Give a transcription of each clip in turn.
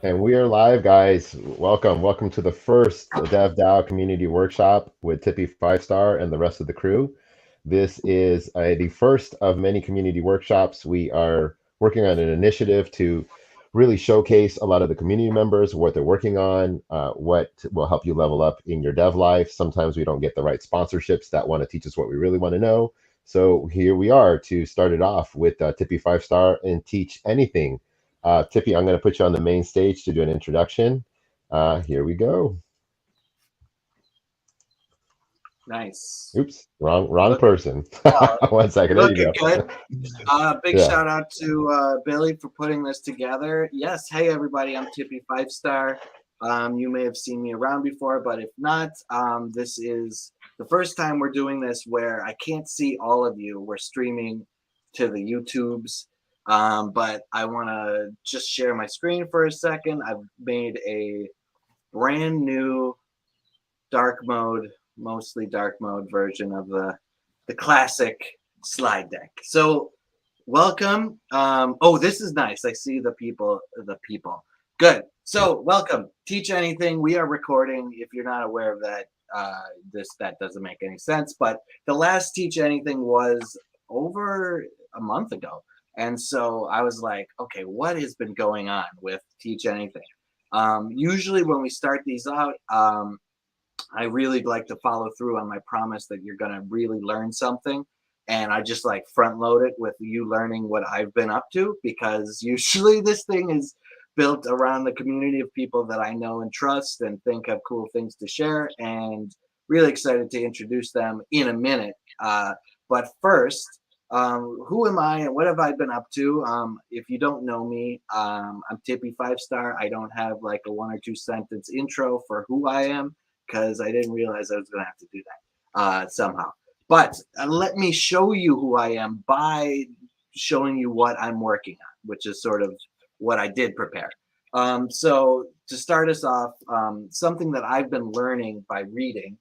And we are live, guys. Welcome to the first DevDAO community workshop with Tippi Fivestar and the rest of the crew. This is the first of many community workshops. We are working on an initiative to really showcase a lot of the community members, what they're working on, what will help you level up in your dev life. Sometimes we don't get the right sponsorships that want to teach us what we really want to know. So here we are to start it off with Tippi Fivestar and teach anything. Tippi, I'm going to put you on the main stage to do an introduction. Here we go. Nice. Oops, wrong Looking person. well, 1 second. There you looking go. good. Big Yeah. shout out to Billy for putting this together. Yes, hey everybody, I'm Tippi Fivestar. You may have seen me around before, but if not, this is the first time we're doing this where I can't see all of you. We're streaming to the YouTubes, but I want to just share my screen for a second. I've made a brand new dark mode, mostly dark mode version of the classic slide deck. So welcome. Oh, this is nice. I see the people. The people. Good. So welcome. Teach anything. We are recording. If you're not aware of that, that doesn't make any sense. But the last Teach Anything was over a month ago, and so I was like, okay, what has been going on with Teach Anything? Usually when we start these out, I really like to follow through on my promise that you're going to really learn something. And I just like front load it with you learning what I've been up to, because usually this thing is built around the community of people that I know and trust and think have cool things to share. And really excited to introduce them in a minute. But first, who am I and what have I been up to? If you don't know me, I'm Tippi Fivestar. I don't have like a 1 or 2 sentence intro for who I am because I didn't realize I was going to have to do that somehow. But let me show you who I am by showing you what I'm working on, which is sort of what I did prepare. So to start us off, something that I've been learning by reading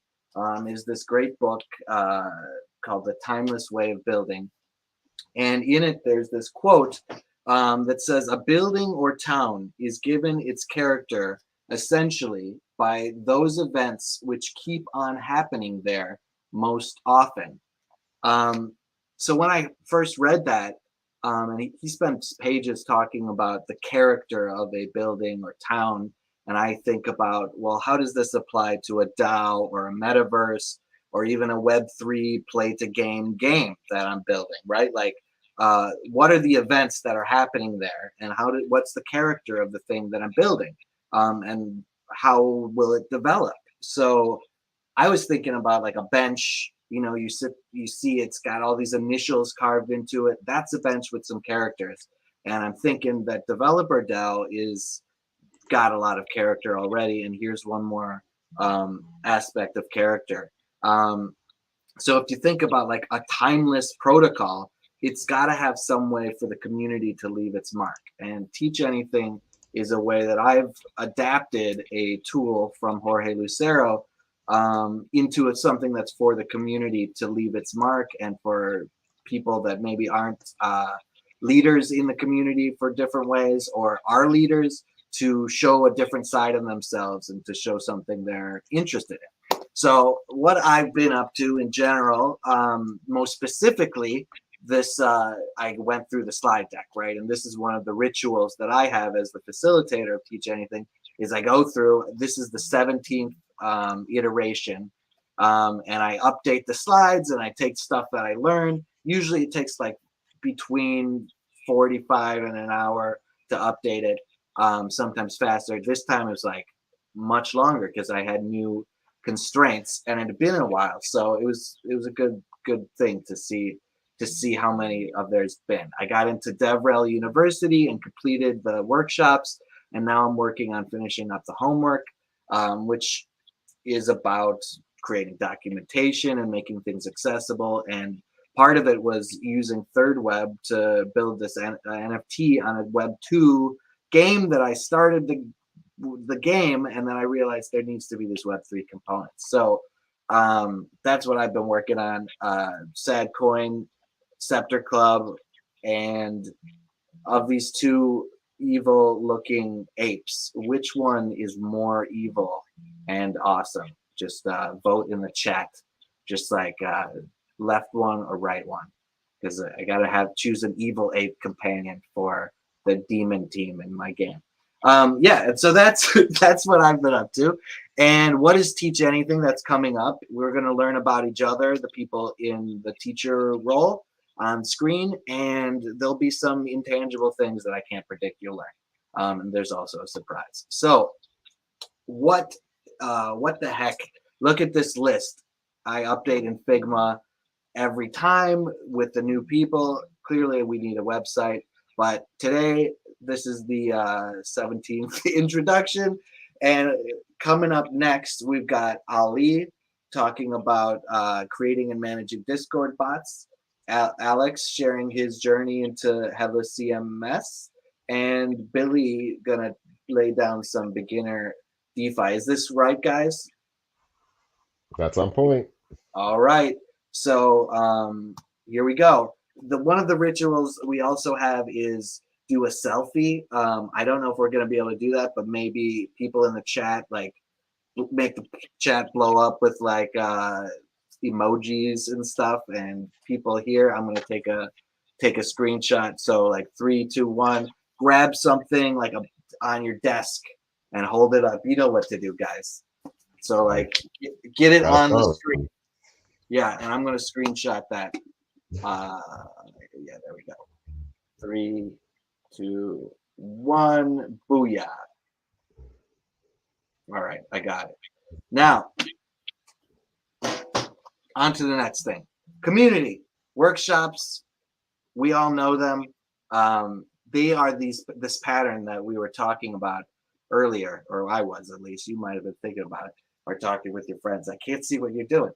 is this great book called The Timeless Way of Building. And in it, there's this quote that says, "A building or town is given its character essentially by those events which keep on happening there most often." Um, so when I first read that, and he spent pages talking about the character of a building or town, and I think about, well, how does this apply to a DAO or a metaverse or even a Web3 play to game that I'm building, right? Like, what are the events that are happening there, and what's the character of the thing that I'm building, and how will it develop? So I was thinking about like a bench. You see it's got all these initials carved into it. That's a bench with some characters. And I'm thinking that developer DAO is got a lot of character already. And here's one more aspect of character. Um, so if you think about like a timeless protocol, it's got to have some way for the community to leave its mark. And Teach Anything is a way that I've adapted a tool from Jorge Lucero into something that's for the community to leave its mark, and for people that maybe aren't leaders in the community for different ways, or are leaders, to show a different side of themselves and to show something they're interested in. So what I've been up to in general, most specifically, this I went through the slide deck, right? And this is one of the rituals that I have as the facilitator of Teach Anything, is I go through, this is the 17th iteration, and I update the slides and I take stuff that I learned. Usually it takes like between 45 and an hour to update it, sometimes faster. This time it was like much longer because I had new constraints and it had been a while, so it was a good thing to see how many of there's been. I got into DevRel University and completed the workshops, and now I'm working on finishing up the homework, which is about creating documentation and making things accessible. And part of it was using Third Web to build this NFT on a Web 2 game that I started the game, and then I realized there needs to be these Web3 components. So that's what I've been working on. Sad Coin, Scepter Club, and of these two, evil looking apes. Which one is more evil and awesome? Just vote in the chat, just like left one or right one, because I gotta choose an evil ape companion for the demon team in my game. Yeah, and so that's that's what I've been up to. And what is Teach Anything that's coming up? We're going to learn about each other, the people in the teacher role on screen, and there'll be some intangible things that I can't predict you'll learn. And there's also a surprise. So what the heck? Look at this list. I update in Figma every time with the new people. Clearly, we need a website, but today this is the 17th introduction, and coming up next, we've got Ali talking about creating and managing Discord bots. Alex sharing his journey into headless CMS, and Billy gonna lay down some beginner DeFi. Is this right, guys? That's on point. All right. So here we go. One of the rituals we also have is do a selfie. I don't know if we're gonna be able to do that, but maybe people in the chat like make the chat blow up with like emojis and stuff. And people here, I'm gonna take a screenshot. So like 3, 2, 1. Grab something like on your desk and hold it up. You know what to do, guys. So like get it on the screen. Yeah, and I'm gonna screenshot that. Yeah, there we go. 3, 2, 1. Booyah. All right, I got it. Now, on to the next thing. Community workshops. We all know them. They are this pattern that we were talking about earlier, or I was at least. You might have been thinking about it or talking with your friends. I can't see what you're doing.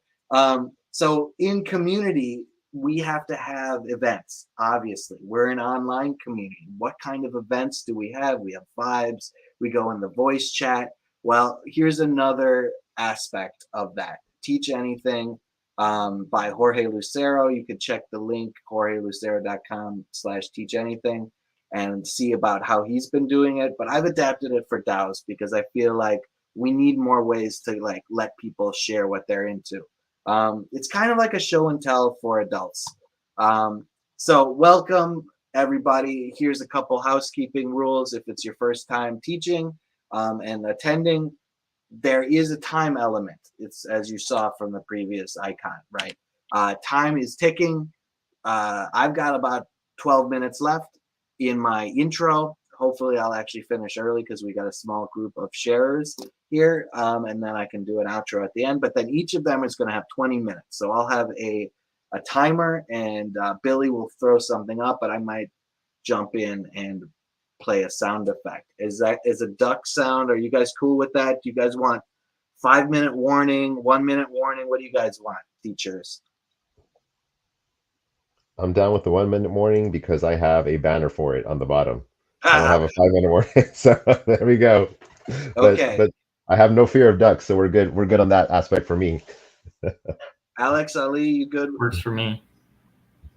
So in community, we have to have events. Obviously, we're an online community. What kind of events do we have? We have vibes. We go in the voice chat. Well, here's another aspect of that. Teach Anything by Jorge Lucero. You can check the link, jorgelucero.com/teach anything, and see about how he's been doing it. But I've adapted it for DAOs because I feel like we need more ways to like let people share what they're into. It's kind of like a show and tell for adults. So welcome everybody. Here's a couple housekeeping rules. If it's your first time teaching and attending, there is a time element. It's as you saw from the previous icon, right? Time is ticking. I've got about 12 minutes left in my intro. Hopefully I'll actually finish early because we got a small group of sharers here, and then I can do an outro at the end. But then each of them is going to have 20 minutes. So I'll have a timer, and Billy will throw something up, but I might jump in and play a sound effect. Is a duck sound? Are you guys cool with that? Do you guys want 5-minute warning, 1-minute warning? What do you guys want, teachers? I'm down with the 1-minute warning because I have a banner for it on the bottom. I don't have a 5-minute warning, so there we go. Okay. But I have no fear of ducks, so we're good. We're good on that aspect for me. Alex, Ali, you good? Works for me.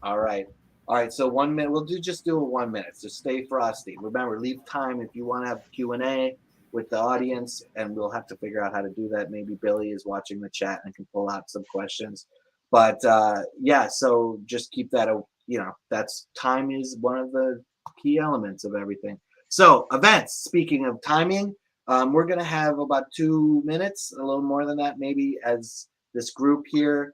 All right. All right. So 1 minute. We'll just do a 1 minute. So stay frosty. Remember, leave time if you want to have Q&A with the audience, and we'll have to figure out how to do that. Maybe Billy is watching the chat and can pull out some questions. But yeah, so just keep that. That's time is one of the key elements of everything. So events. Speaking of timing, we're gonna have about 2 minutes, a little more than that, maybe, as this group here.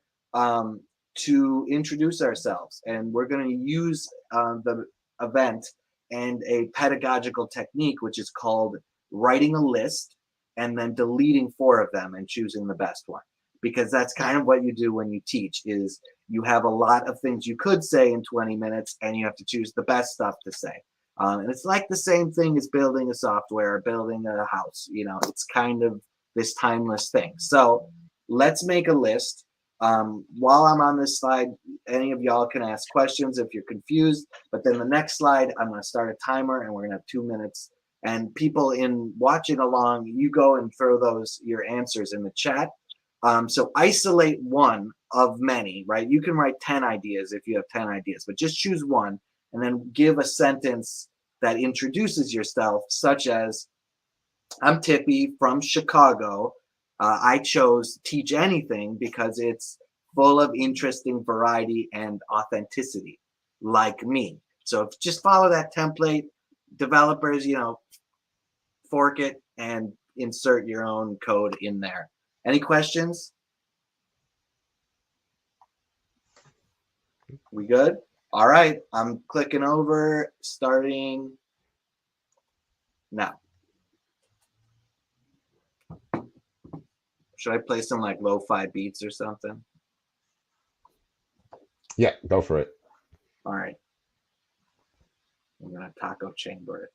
To introduce ourselves, and we're going to use the event and a pedagogical technique, which is called writing a list and then deleting 4 of them and choosing the best one, because that's kind of what you do when you teach. Is you have a lot of things you could say in 20 minutes and you have to choose the best stuff to say, and it's like the same thing as building a software or building a house. It's kind of this timeless thing. So let's make a list. While I'm on this slide, any of y'all can ask questions if you're confused. But then the next slide, I'm going to start a timer, and we're going to have 2 minutes. And people in watching along, you go and throw your answers in the chat. So isolate one of many, right? You can write 10 ideas if you have 10 ideas, but just choose one and then give a sentence that introduces yourself, such as, I'm Tippi from Chicago. I chose Teach Anything because it's full of interesting variety and authenticity, like me. So if just follow that template, developers, fork it and insert your own code in there. Any questions? We good? All right, I'm clicking over, starting now. Should I play some like lo-fi beats or something? Yeah, go for it. All right. I'm gonna taco chamber it.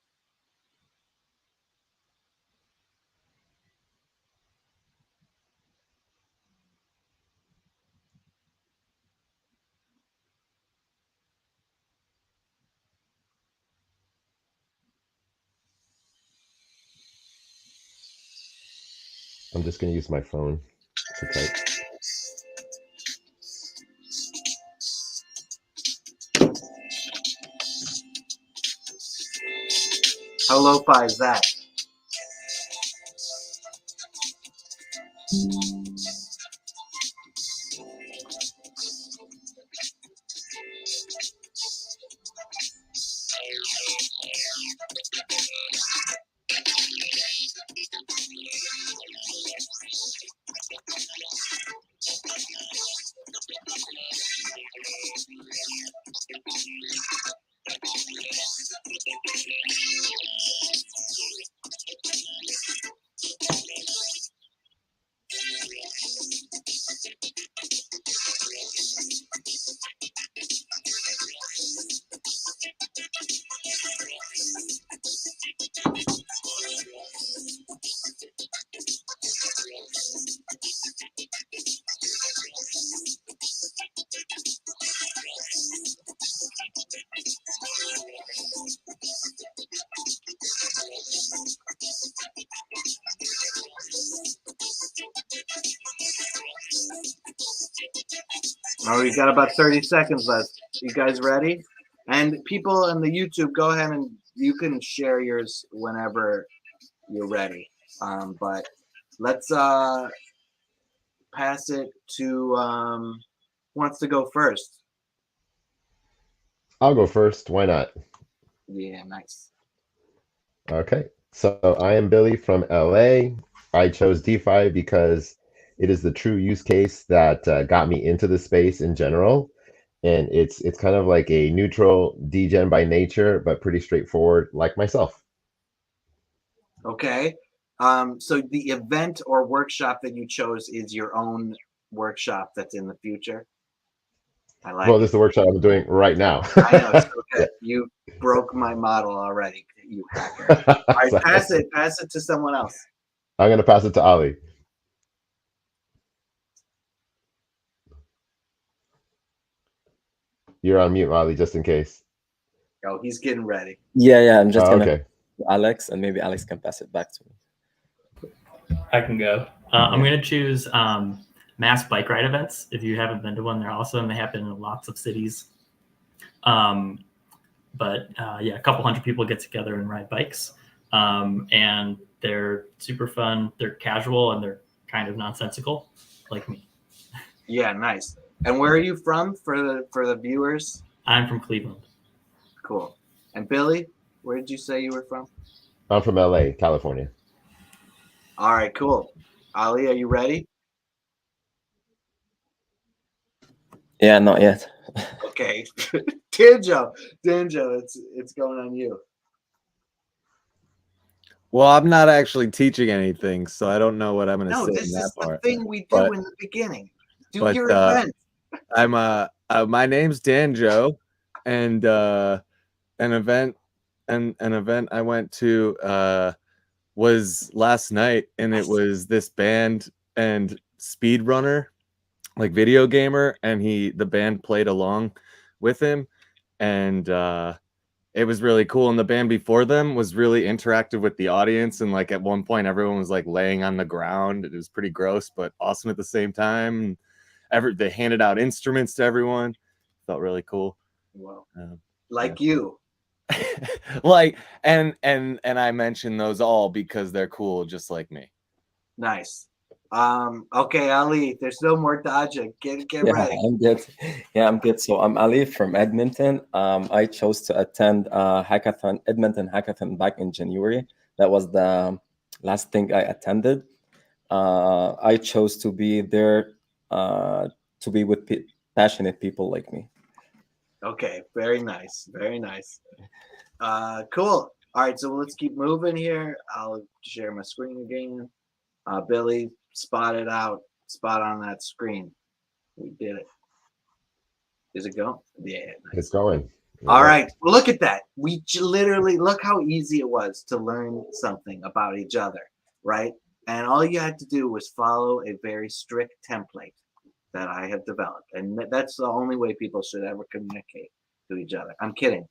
I'm just going to use my phone to type. How lo-fi is that? Oh, we got about 30 seconds left. You guys ready? And people on the YouTube, go ahead and you can share yours whenever you're ready. But let's pass it to who wants to go first? I'll go first. Why not? Yeah, nice. Okay. So I am Billy from LA. I chose DeFi because it is the true use case that got me into the space in general. And it's kind of like a neutral degen by nature, but pretty straightforward, like myself. Okay. So the event or workshop that you chose is your own workshop that's in the future. I like Well, it. this is the workshop I'm doing right now. I know. It's Yeah. okay. You broke my model already, you hacker. All right, pass Sorry. it. Pass it to someone else. I'm going to pass it to Ali. You're on mute, Ali, just in case. Oh, he's getting ready. Yeah. I'm just Oh, gonna okay. Alex, and maybe Alex can pass it back to me. I can go. I'm going to choose mass bike ride events. If you haven't been to one, they're awesome. They happen in lots of cities. But yeah, a couple hundred people get together and ride bikes. And they're super fun. They're casual and they're kind of nonsensical, like me. Yeah, nice. And where are you from for the viewers? I'm from Cleveland. Cool. And Billy, where did you say you were from? I'm from LA, California. All right, cool. Ali, are you ready? Yeah, not yet. Okay. Danjo, it's going on you. Well, I'm not actually teaching anything, so I don't know what I'm going to No, say this in that is the part. thing we do But- in the beginning. Do but, your event. I'm my name's Danjo, and an event I went to was last night, and it was this band and speedrunner, like video gamer, and the band played along with him, and it was really cool. And the band before them was really interactive with the audience, and like at one point everyone was like laying on the ground. It was pretty gross but awesome at the same time. They handed out instruments to everyone. Felt really cool. Wow. Um, Like you. like and I mention those all because they're cool, just like me. Nice. Okay, Ali, there's no more dodging. Get Yeah, ready. I'm good. Yeah, I'm good. So I'm Ali from Edmonton. I chose to attend hackathon, Edmonton hackathon back in January. That was the last thing I attended. I chose to be there to be with passionate people like me. Okay, very nice. Very nice. Cool. All right, so let's keep moving here. I'll share my screen again. Billy, spot it out. Spot on that screen. We did it. Is it going? Yeah, It's nice. going. All Yep. right, look at that. We literally look how easy it was to learn something about each other, right? And all you had to do was follow a very strict template that I have developed, and that's the only way people should ever communicate to each other. I'm kidding.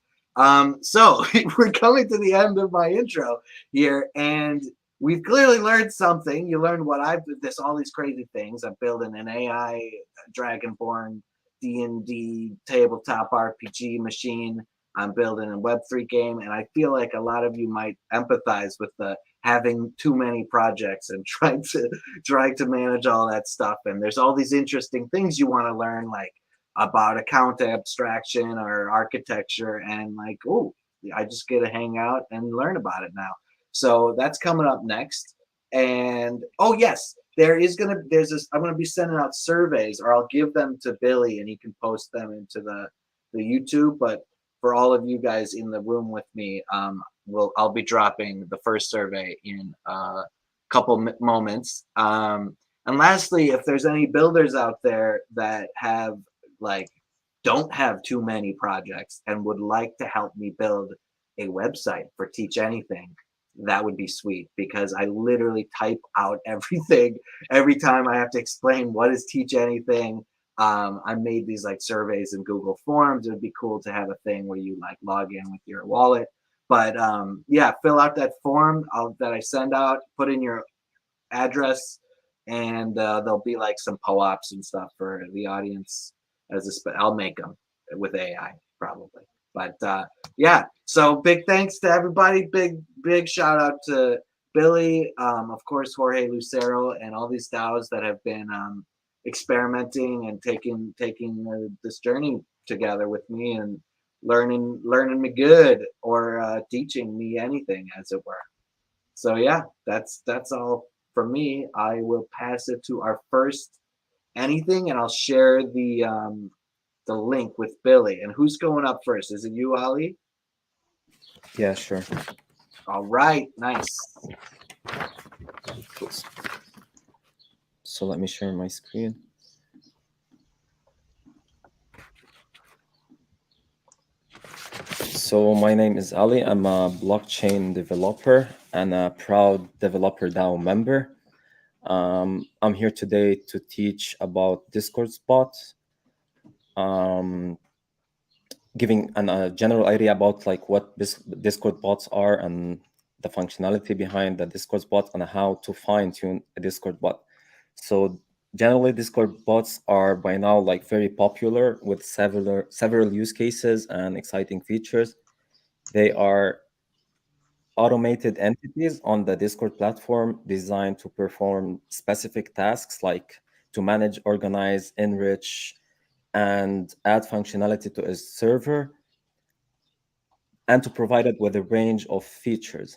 So we're coming to the end of my intro here, and we've clearly learned something. You learned what I've this all these crazy things. I'm building an AI Dragonborn D&D tabletop RPG machine. I'm building a Web3 game, and I feel like a lot of you might empathize with the having too many projects and trying to manage all that stuff. And there's all these interesting things you want to learn, like about account abstraction or architecture, and like, oh, I just get to hang out and learn about it now. So that's coming up next. And oh yes, there's this. I'm gonna be sending out surveys, or I'll give them to Billy, and he can post them into the YouTube. But for all of you guys in the room with me, I'll be dropping the first survey in a couple moments. And lastly, if there's any builders out there that have like don't have too many projects and would like to help me build a website for Teach Anything, that would be sweet, because I literally type out everything every time I have to explain what is Teach Anything. I made these like surveys in Google Forms. It would be cool to have a thing where you like log in with your wallet. But yeah, fill out that form that I send out, put in your address, and there'll be like some po-ops and stuff for the audience. I'll make them with AI probably. But yeah, so big thanks to everybody. Big shout out to Billy, of course, Jorge Lucero, and all these DAOs that have been experimenting and taking this journey together with me and learning me good, or teaching me anything, as it were. So yeah, that's all from me. I will pass it to our first anything, and I'll share the link with Billy. And who's going up first? Is it you, Ali? Yeah, sure. All right, nice. Cool. So let me share my screen. So my name is Ali. I'm a blockchain developer and a proud developer DAO member. I'm here today to teach about Discord bots, giving a general idea about like what Discord bots are and the functionality behind the Discord bot and how to fine tune a Discord bot. So generally, Discord bots are by now like very popular with several use cases and exciting features. They are automated entities on the Discord platform designed to perform specific tasks like to manage, organize, enrich, and add functionality to a server, and to provide it with a range of features.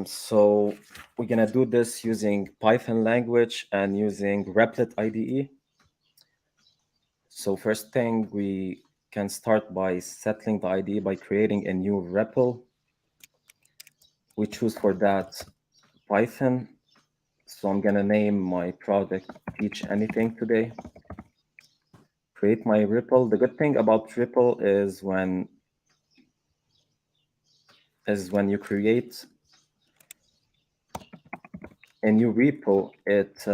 So we're gonna do this using Python language and using Replit IDE. So first thing, we can start by settling the IDE by creating a new REPL. We choose for that Python. So I'm gonna name my project Teach Anything today. Create my REPL. The good thing about REPL is when you create a new repo, it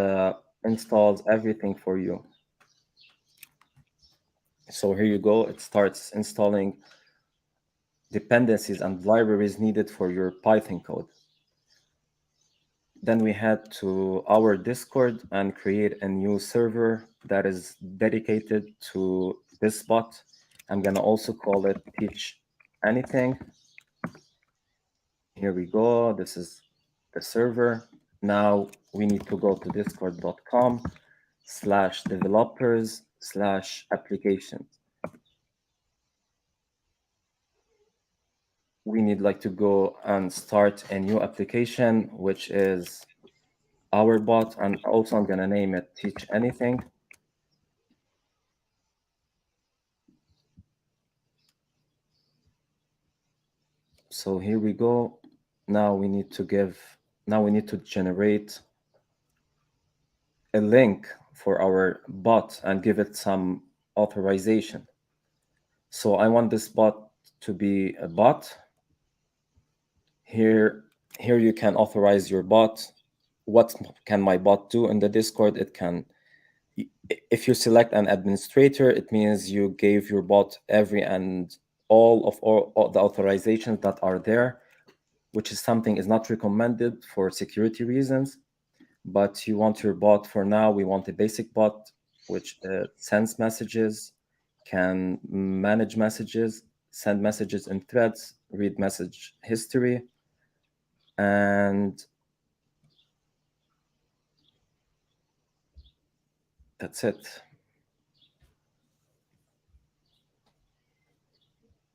installs everything for you. So here you go. It starts installing dependencies and libraries needed for your Python code. Then we head to our Discord and create a new server that is dedicated to this bot. I'm gonna also call it Teach anything. Here we go. This is the server. Now we need to go to discord.com/developers/applications. We need like to go and start a new application, which is our bot. And also I'm gonna name it Teach Anything. So here we go. Now we need to generate a link for our bot and give it some authorization. So I want this bot to be a bot. Here you can authorize your bot. What can my bot do in the Discord? It can, if you select an administrator, it means you gave your bot every and all the authorizations that are there, which is something is not recommended for security reasons. But you want your bot, for now, we want a basic bot which sends messages, can manage messages, send messages in threads, read message history, and that's it.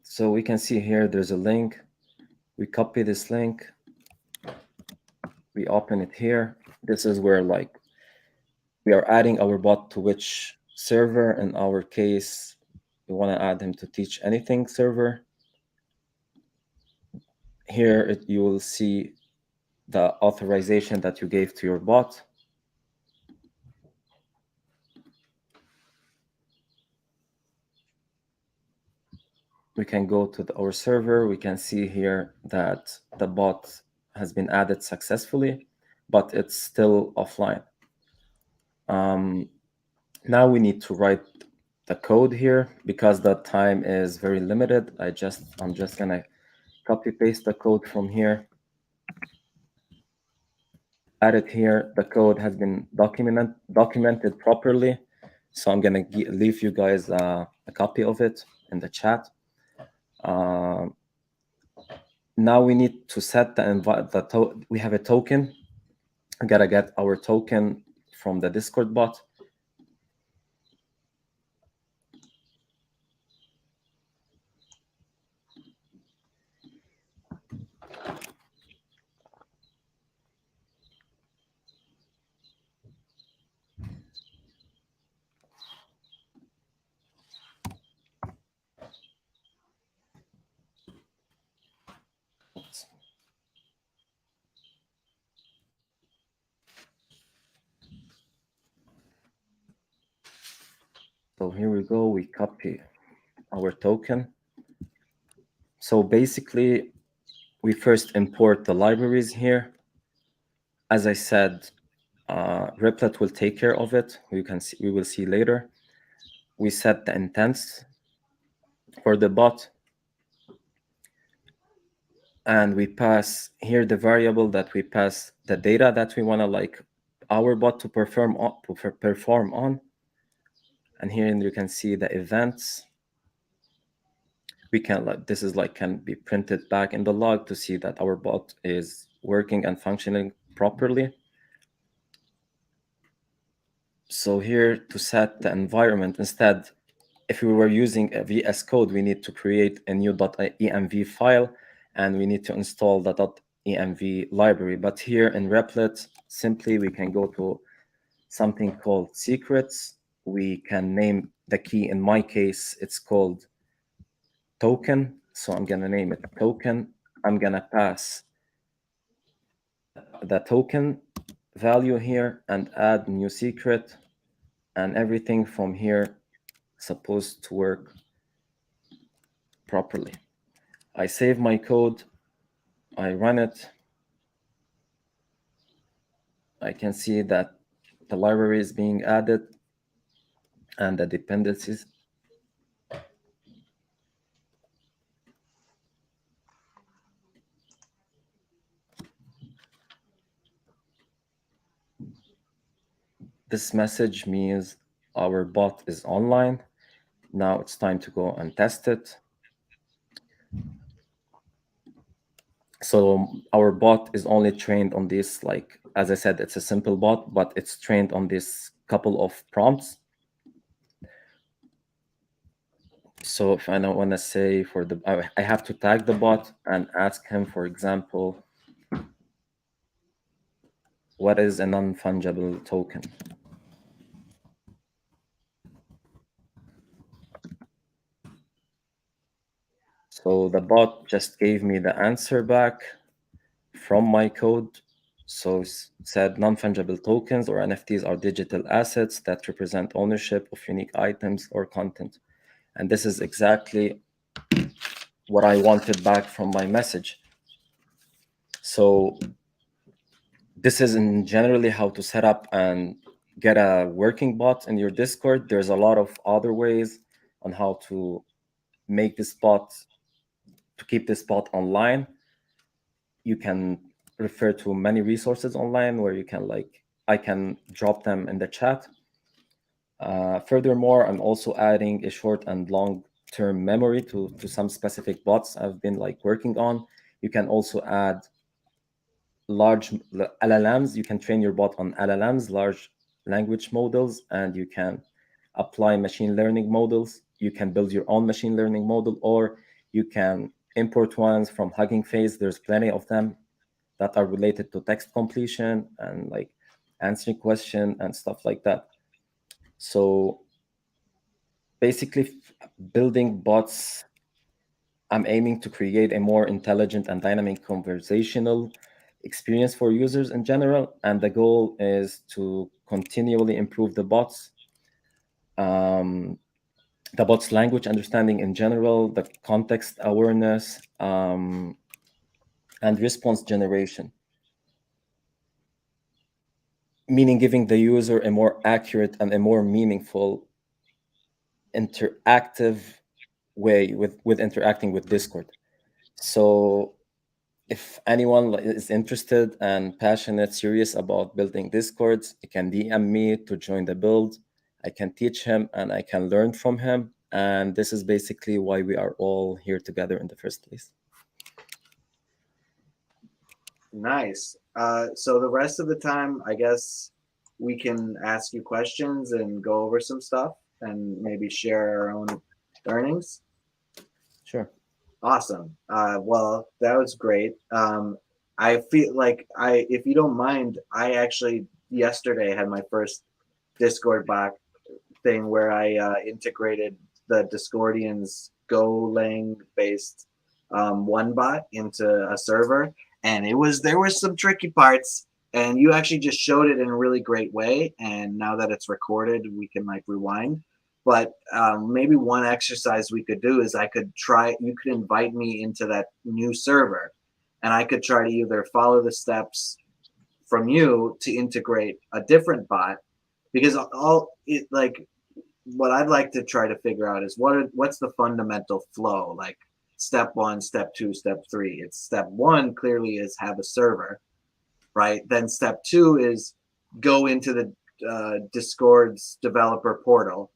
So we can see here there's a link. We copy this link. We open it here. This is where like we are adding our bot to which server. In our case, we want to add him to Teach Anything server. Here you will see the authorization that you gave to your bot. We can go to our server. We can see here that the bot has been added successfully, but it's still offline. Now we need to write the code here because the time is very limited. I'm just gonna copy paste the code from here. Add it here. The code has been documented properly. So I'm gonna leave you guys a copy of it in the chat. Now we need to set we have a token. I gotta get our token from the Discord bot. So here we go, we copy our token. So basically, we first import the libraries here. As I said, Replit will take care of it. We will see later. We set the intents for the bot. And we pass here the variable that we pass the data that we want to like our bot to perform on. And here you can see the events. We can this is like can be printed back in the log to see that our bot is working and functioning properly. So here to set the environment, instead, if we were using a VS Code, we need to create a new .env file and we need to install the .env library. But here in Replit, simply we can go to something called secrets. We can name the key. In my case, it's called token. So I'm going to name it token. I'm going to pass the token value here and add new secret, and everything from here supposed to work properly. I save my code, I run it. I can see that the library is being added and the dependencies. This message means our bot is online. Now it's time to go and test it. So our bot is only trained on this, like, as I said, it's a simple bot, but it's trained on this couple of prompts. So if I don't want to say for the, I have to tag the bot and ask him, for example, what is a non-fungible token? So the bot just gave me the answer back from my code. So it said non-fungible tokens or NFTs are digital assets that represent ownership of unique items or content. And this is exactly what I wanted back from my message. So this is in generally how to set up and get a working bot in your Discord. There's a lot of other ways on how to make this bot, to keep this bot online. You can refer to many resources online where you can, like, I can drop them in the chat. Furthermore, I'm also adding a short and long-term memory to some specific bots I've been like working on. You can also add large LLMs. You can train your bot on LLMs, large language models, and you can apply machine learning models. You can build your own machine learning model, or you can import ones from Hugging Face. There's plenty of them that are related to text completion and like answering question and stuff like that. So basically building bots, I'm aiming to create a more intelligent and dynamic conversational experience for users in general. And the goal is to continually improve the bots, language understanding in general, the context awareness, and response generation. Meaning giving the user a more accurate and a more meaningful interactive way with interacting with Discord. So if anyone is interested and passionate, serious about building Discords, you can DM me to join the build. I can teach him and I can learn from him. And this is basically why we are all here together in the first place. Nice. So the rest of the time, I guess we can ask you questions and go over some stuff and maybe share our own learnings. Sure. Awesome. Well, that was great. I feel like if you don't mind, I actually yesterday had my first Discord bot thing where I integrated the Discordians Golang based one bot into a server, and there was some tricky parts, and you actually just showed it in a really great way. And now that it's recorded, we can like rewind. But maybe one exercise we could do is you could invite me into that new server, and I could try to either follow the steps from you to integrate a different bot, because what I'd like to try to figure out is what's the fundamental flow, like step 1, step 2, step 3. It's step 1 clearly is have a server, right? Then step 2 is go into the Discord's developer portal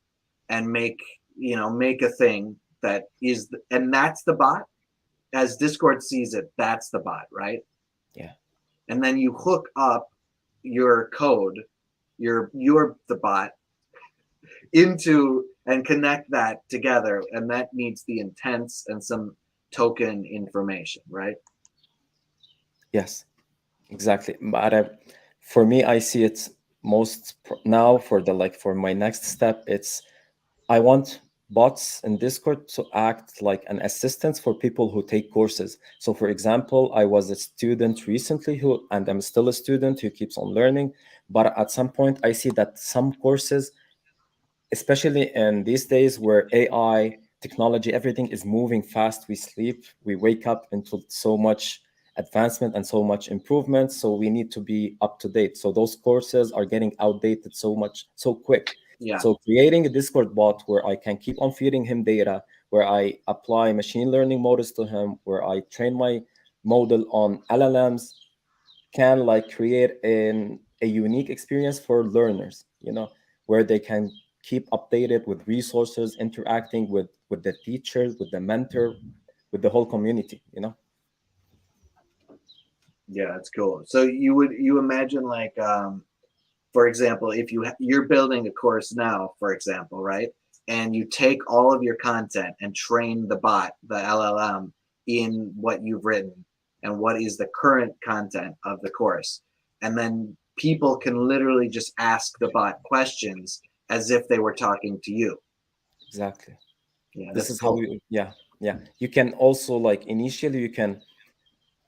and make a thing that is, and that's the bot as Discord sees it. That's the bot, right? Yeah. And then you hook up your code, your the bot into and connect that together, and that needs the intents and some token information, right? Yes, exactly. But for me, I see it now for my next step. It's I want bots in Discord to act like an assistant for people who take courses. So, for example, I was a student recently and I'm still a student who keeps on learning. But at some point, I see that some courses, especially in these days where AI, technology, everything is moving fast, we sleep, we wake up into so much advancement and so much improvement. So we need to be up to date. So those courses are getting outdated so quick. Yeah. So creating a Discord bot where I can keep on feeding him data, where I apply machine learning models to him, where I train my model on LLMs, can like create a unique experience for learners, where they can keep updated with resources, interacting with the teachers, with the mentor, with the whole community. Yeah, that's cool. So you imagine like for example, if you're building a course now, for example, right? And you take all of your content and train the bot, the LLM, in what you've written and what is the current content of the course. And then people can literally just ask the bot questions as if they were talking to you. Exactly. Yeah, This that's is how cool. yeah. You can also, like, initially you can,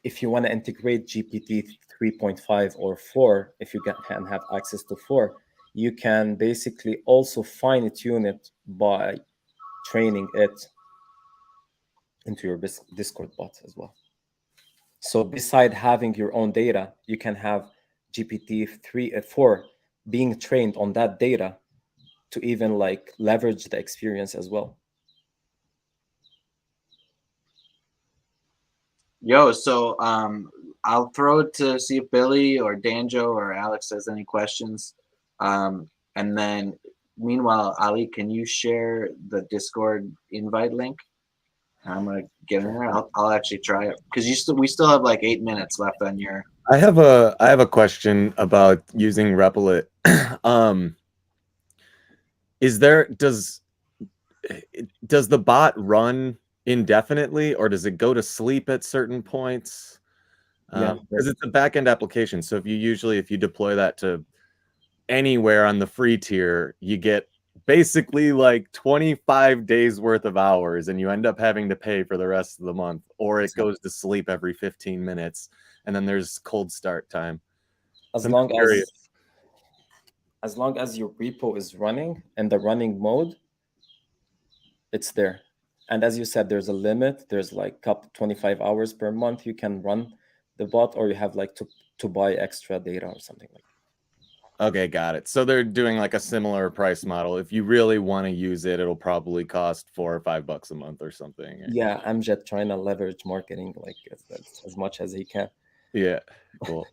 if you want to integrate GPT 3.5 or 4, if you can have access to 4, you can basically also fine tune it by training it into your Discord bot as well. So beside having your own data, you can have GPT 3 4 being trained on that data to even like leverage the experience as well. Yo, so I'll throw it to see if Billy or Danjo or Alex has any questions. And then meanwhile, Ali, can you share the Discord invite link? I'm gonna get in there. I'll actually try it because we still have like 8 minutes left on your. I have a question about using Replit. Is there does the bot run indefinitely, or does it go to sleep at certain points? Yeah, because it's a backend application. So if you deploy that to anywhere on the free tier, you get basically like 25 days worth of hours, and you end up having to pay for the rest of the month, or it goes to sleep every 15 minutes, and then there's cold start time. as I'm long curious. as long as your repo is running in the running mode, it's there. And as you said, there's a limit. There's like up 25 hours per month you can run the bot, or you have like to buy extra data or something like that. Okay, got it. So they're doing like a similar price model. If you really want to use it, it'll probably cost $4 or $5 a month or something. Yeah, Amjad trying to leverage marketing like as much as he can. Yeah, cool.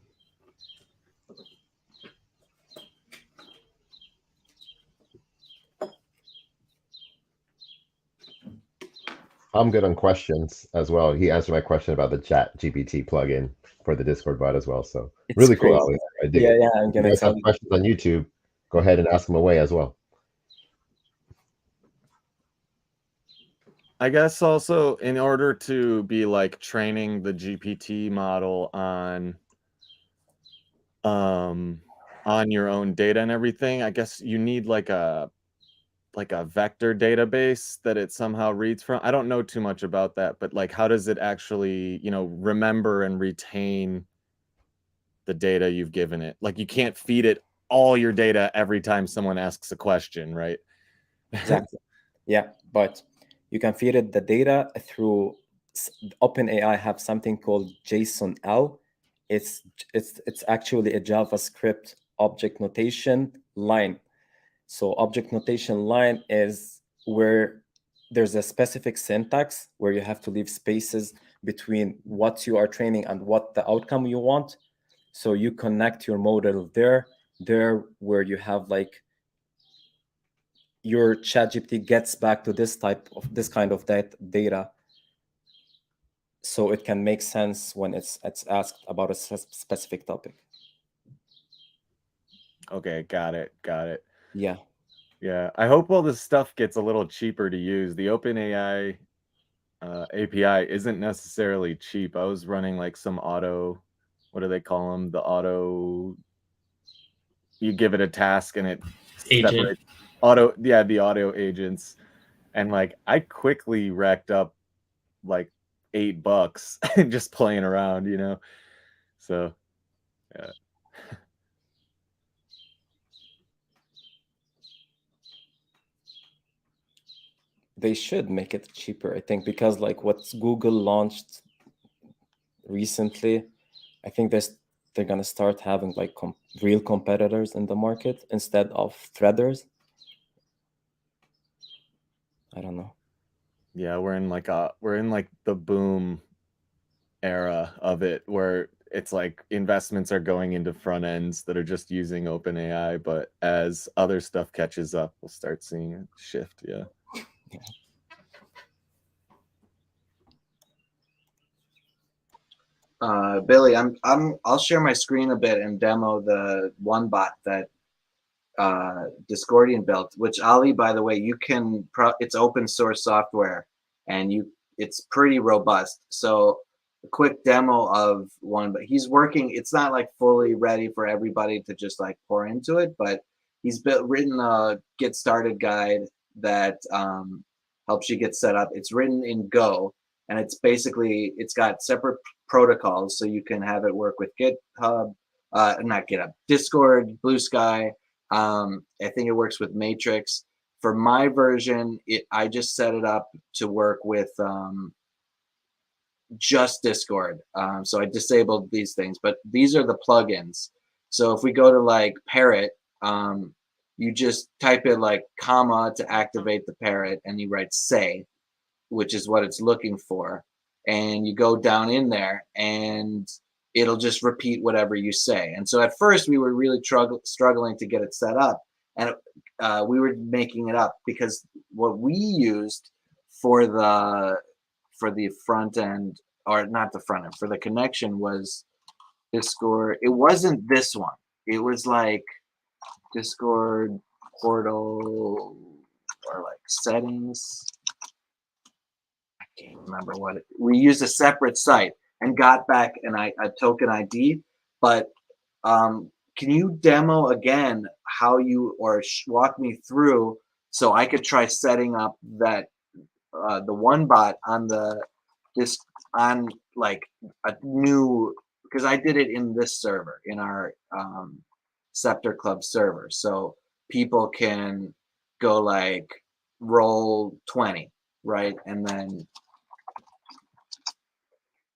I'm good on questions as well. He answered my question about the Chat GPT plugin for the Discord bot as well. So It's really cool, crazy. Alex. I dig Yeah, it. yeah, I'm If you gonna guys tell have you. questions on YouTube, go ahead and ask them away as well. I guess also in order to be like training the GPT model on your own data and everything, I guess you need like a vector database that it somehow reads from. I don't know too much about that, but like how does it actually, remember and retain the data you've given it? Like you can't feed it all your data every time someone asks a question, right? Exactly. Yeah, but you can feed it the data through OpenAI have something called JSON-L. It's actually a JavaScript object notation line. So object notation line is where there's a specific syntax where you have to leave spaces between what you are training and what the outcome you want. So you connect your model there where you have like your ChatGPT gets back to this kind of data, so it can make sense when it's asked about a specific topic. Okay, got it. Yeah. Yeah, I hope all this stuff gets a little cheaper to use. The OpenAI API isn't necessarily cheap. I was running like some what do they call them? You give it a task and it Agent. separates the auto agents. And like I quickly racked up like $8 just playing around, So yeah. They should make it cheaper, I think, because like what Google launched recently, I think they're gonna start having like real competitors in the market instead of threaders. I don't know. Yeah, we're in like the boom era of it where it's like investments are going into front ends that are just using OpenAI, but as other stuff catches up, we'll start seeing a shift. Yeah. Billy, I'll share my screen a bit and demo the one bot that Discordian built, which Ali, by the way, you can it's open source software and it's pretty robust. So a quick demo of one, but he's working, it's not like fully ready for everybody to just like pour into it, but he's written a get started guide that helps you get set up. It's written in Go, and it's basically, it's got separate protocols so you can have it work with GitHub, not GitHub, Discord, Blue Sky. I think it works with Matrix. For my version, I just set it up to work with just Discord. So I disabled these things, but these are the plugins. So if we go to like Parrot, you just type in like comma to activate the parrot, and you write say, which is what it's looking for. And you go down in there and it'll just repeat whatever you say. And so at first we were really struggling to get it set up, and we were making it up because what we used for the front end, or not the front end, for the connection was Discord. It wasn't this one. It was like Discord portal or like settings. I can't remember what we used a separate site and got back a token ID. But can you demo again how you, or walk me through so I could try setting up that the one bot on on like a new, because I did it in this server, in our Scepter Club server, so people can go like roll 20, right, and then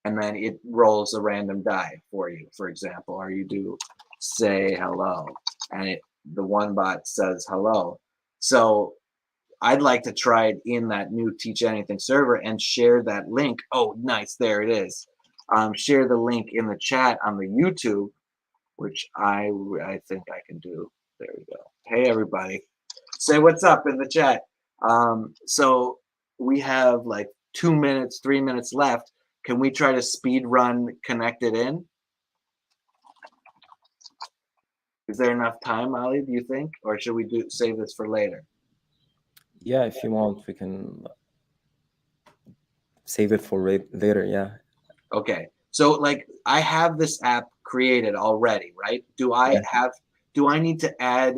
it rolls a random die for you, for example, or you do say hello and the one bot says hello. So I'd like to try it in that new Teach Anything server and share that link. Oh, nice, there it is. Share the link in the chat on the YouTube, which I think I can do. There we go. Hey, everybody. Say what's up in the chat. So we have like 2 minutes, 3 minutes left. Can we try to speed run connected in? Is there enough time, Ali, do you think? Or should we save this for later? Yeah, if you want, we can save it for later, yeah. Okay. So like I have this app created already, right? Do I need to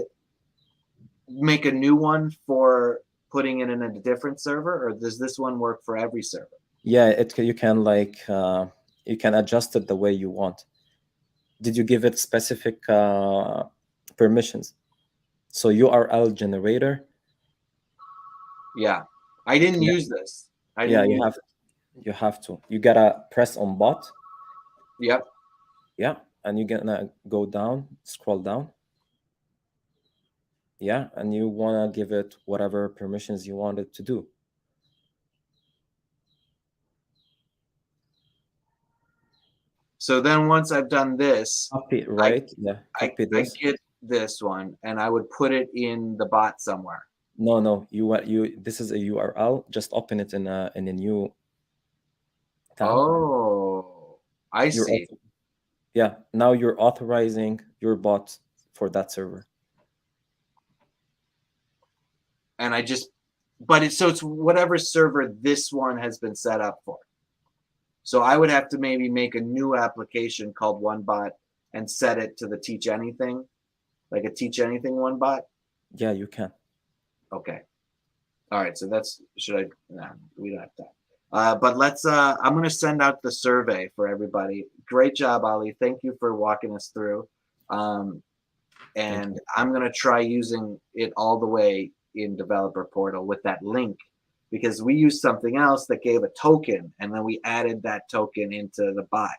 make a new one for putting it in a different server, or does this one work for every server? Yeah, you can like you can adjust it the way you want. Did you give it specific permissions? So URL generator. Yeah, I didn't use this. You have to. You gotta press on bot. Yep. Yeah, and you're gonna go down, scroll down. Yeah, and you wanna give it whatever permissions you want it to do. So then once I've done this, copy, right? I get this one and I would put it in the bot somewhere. No, this is a URL. Just open it in a new tab. Oh, I see. Yeah, now you're authorizing your bot for that server. And it's whatever server this one has been set up for. So I would have to maybe make a new application called OneBot and set it to the Teach Anything, like a Teach Anything OneBot. Yeah, you can. Okay. All right. So we don't have time. But let's, I'm going to send out the survey for everybody. Great job, Ali. Thank you for walking us through. And I'm going to try using it all the way in Developer Portal with that link, because we used something else that gave a token, and then we added that token into the bot.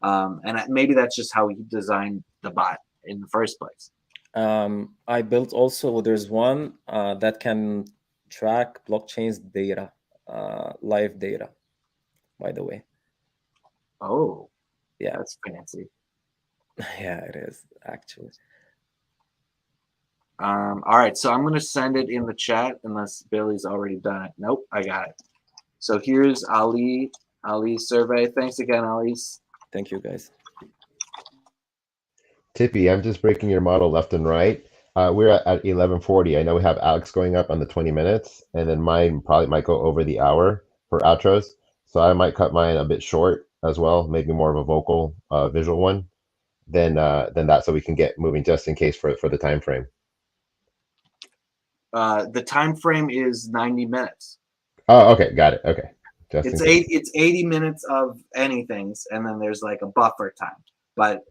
And maybe that's just how he designed the bot in the first place. I built also, there's one that can track blockchain's data, live data, by the way. Oh, yeah, that's fancy. Yeah, it is actually. All right, so I'm going to send it in the chat unless Billy's already done it. Nope, I got it. So here's Ali's survey. Thanks again, Ali. Thank you, guys. Tippy, I'm just breaking your model left and right. We're at 11:40. I know we have Alex going up on the 20 minutes, and then mine probably might go over the hour for outros. So I might cut mine a bit short as well, maybe more of a vocal, visual one than that, so we can get moving just in case for the time frame. The time frame is 90 minutes. Oh, okay, got it. Okay, just It's in case. it's 80 minutes of anythings, and then there's like a buffer time. But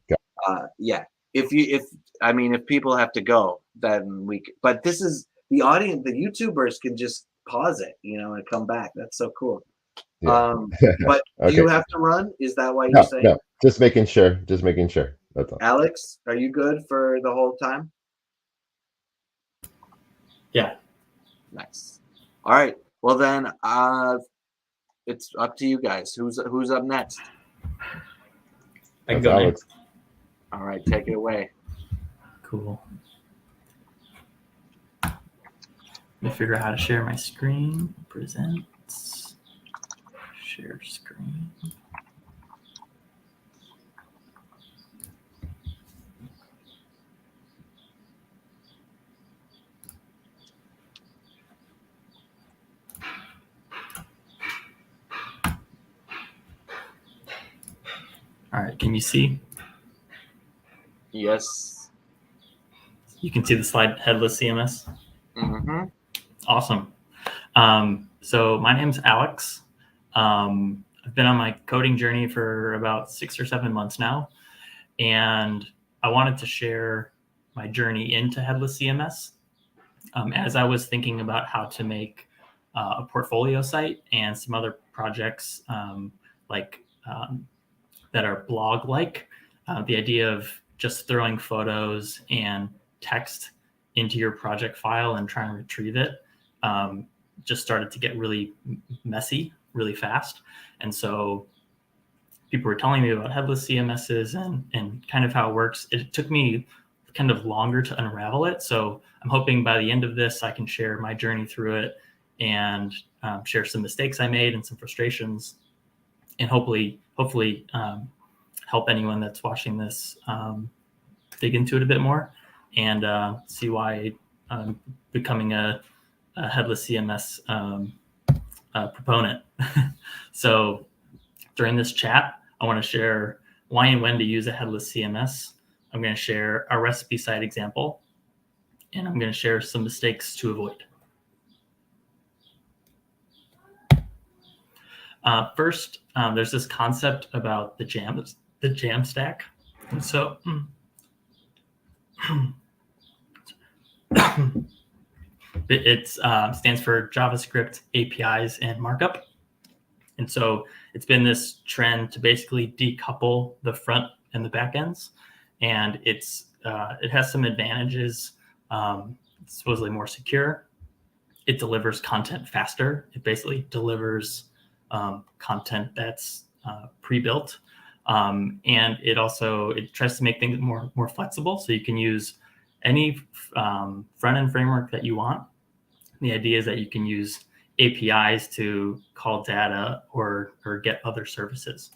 yeah, if people have to go, then but this is the audience. The YouTubers can just pause it, and come back. That's so cool. Yeah. But do Okay. you have to run? Is that why you're No, saying? no, just making sure. Just making sure. That's all. Alex, are you good for the whole time? Yeah. Nice. All right. Well then, it's up to you guys. Who's up next? I can That's go Alex. next. All right, take it away. Cool. Let me figure out how to share my screen. Presents. Share screen. All right, can you see? Yes. You can see the slide headless CMS. Mm-hmm. Awesome. So my name's Alex. I've been on my coding journey for about 6 or 7 months now, and I wanted to share my journey into headless CMS. As I was thinking about how to make a portfolio site and some other projects that are blog-like, the idea of just throwing photos and text into your project file and trying to retrieve it just started to get really messy really fast. And so people were telling me about headless CMSs and kind of how it works. It took me kind of longer to unravel it. So I'm hoping by the end of this, I can share my journey through it and share some mistakes I made and some frustrations, and hopefully help anyone that's watching this dig into it a bit more and see why I'm becoming a headless CMS proponent. So during this chat, I want to share why and when to use a headless CMS. I'm going to share a recipe site example, and I'm going to share some mistakes to avoid. First, there's this concept about the jam stack. And so it stands for JavaScript APIs and markup. And so it's been this trend to basically decouple the front and the back ends. And it has some advantages. It's supposedly more secure. It delivers content faster. It basically delivers content that's pre-built. And it tries to make things more flexible. So you can use any front-end framework that you want. The idea is that you can use APIs to call data or get other services.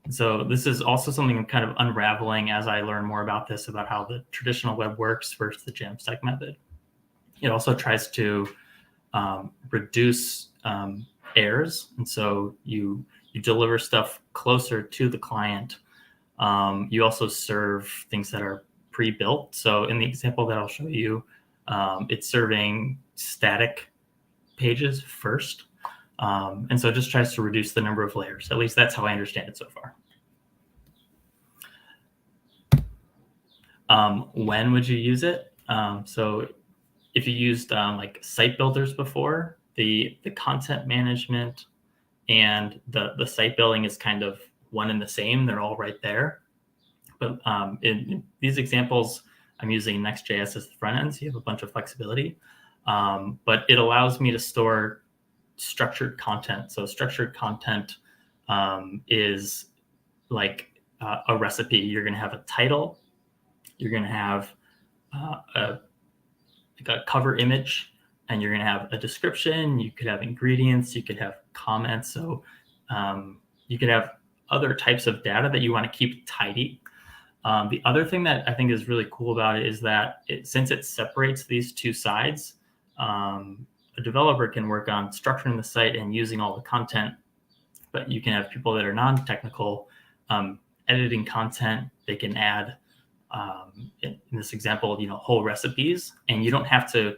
So this is also something I'm kind of unraveling as I learn more about this, about how the traditional web works versus the Jamstack method. It also tries to reduce errors. And so you deliver stuff closer to the client. You also serve things that are pre-built. So in the example that I'll show you, it's serving static pages first. And so it just tries to reduce the number of layers. At least that's how I understand it so far. When would you use it? So if you used like site builders before, the content management and the site building is kind of one and the same. They're all right there. But in these examples, I'm using Next.js as the front end, so you have a bunch of flexibility. But it allows me to store structured content. So structured content is like a recipe. You're going to have a title. You're going to have a cover image, and you're going to have a description. You could have ingredients. You could have comments. So you could have other types of data that you want to keep tidy. The other thing that I think is really cool about it is that since it separates these two sides, a developer can work on structuring the site and using all the content, but you can have people that are non-technical editing content. They can add, in this example, whole recipes, and you don't have to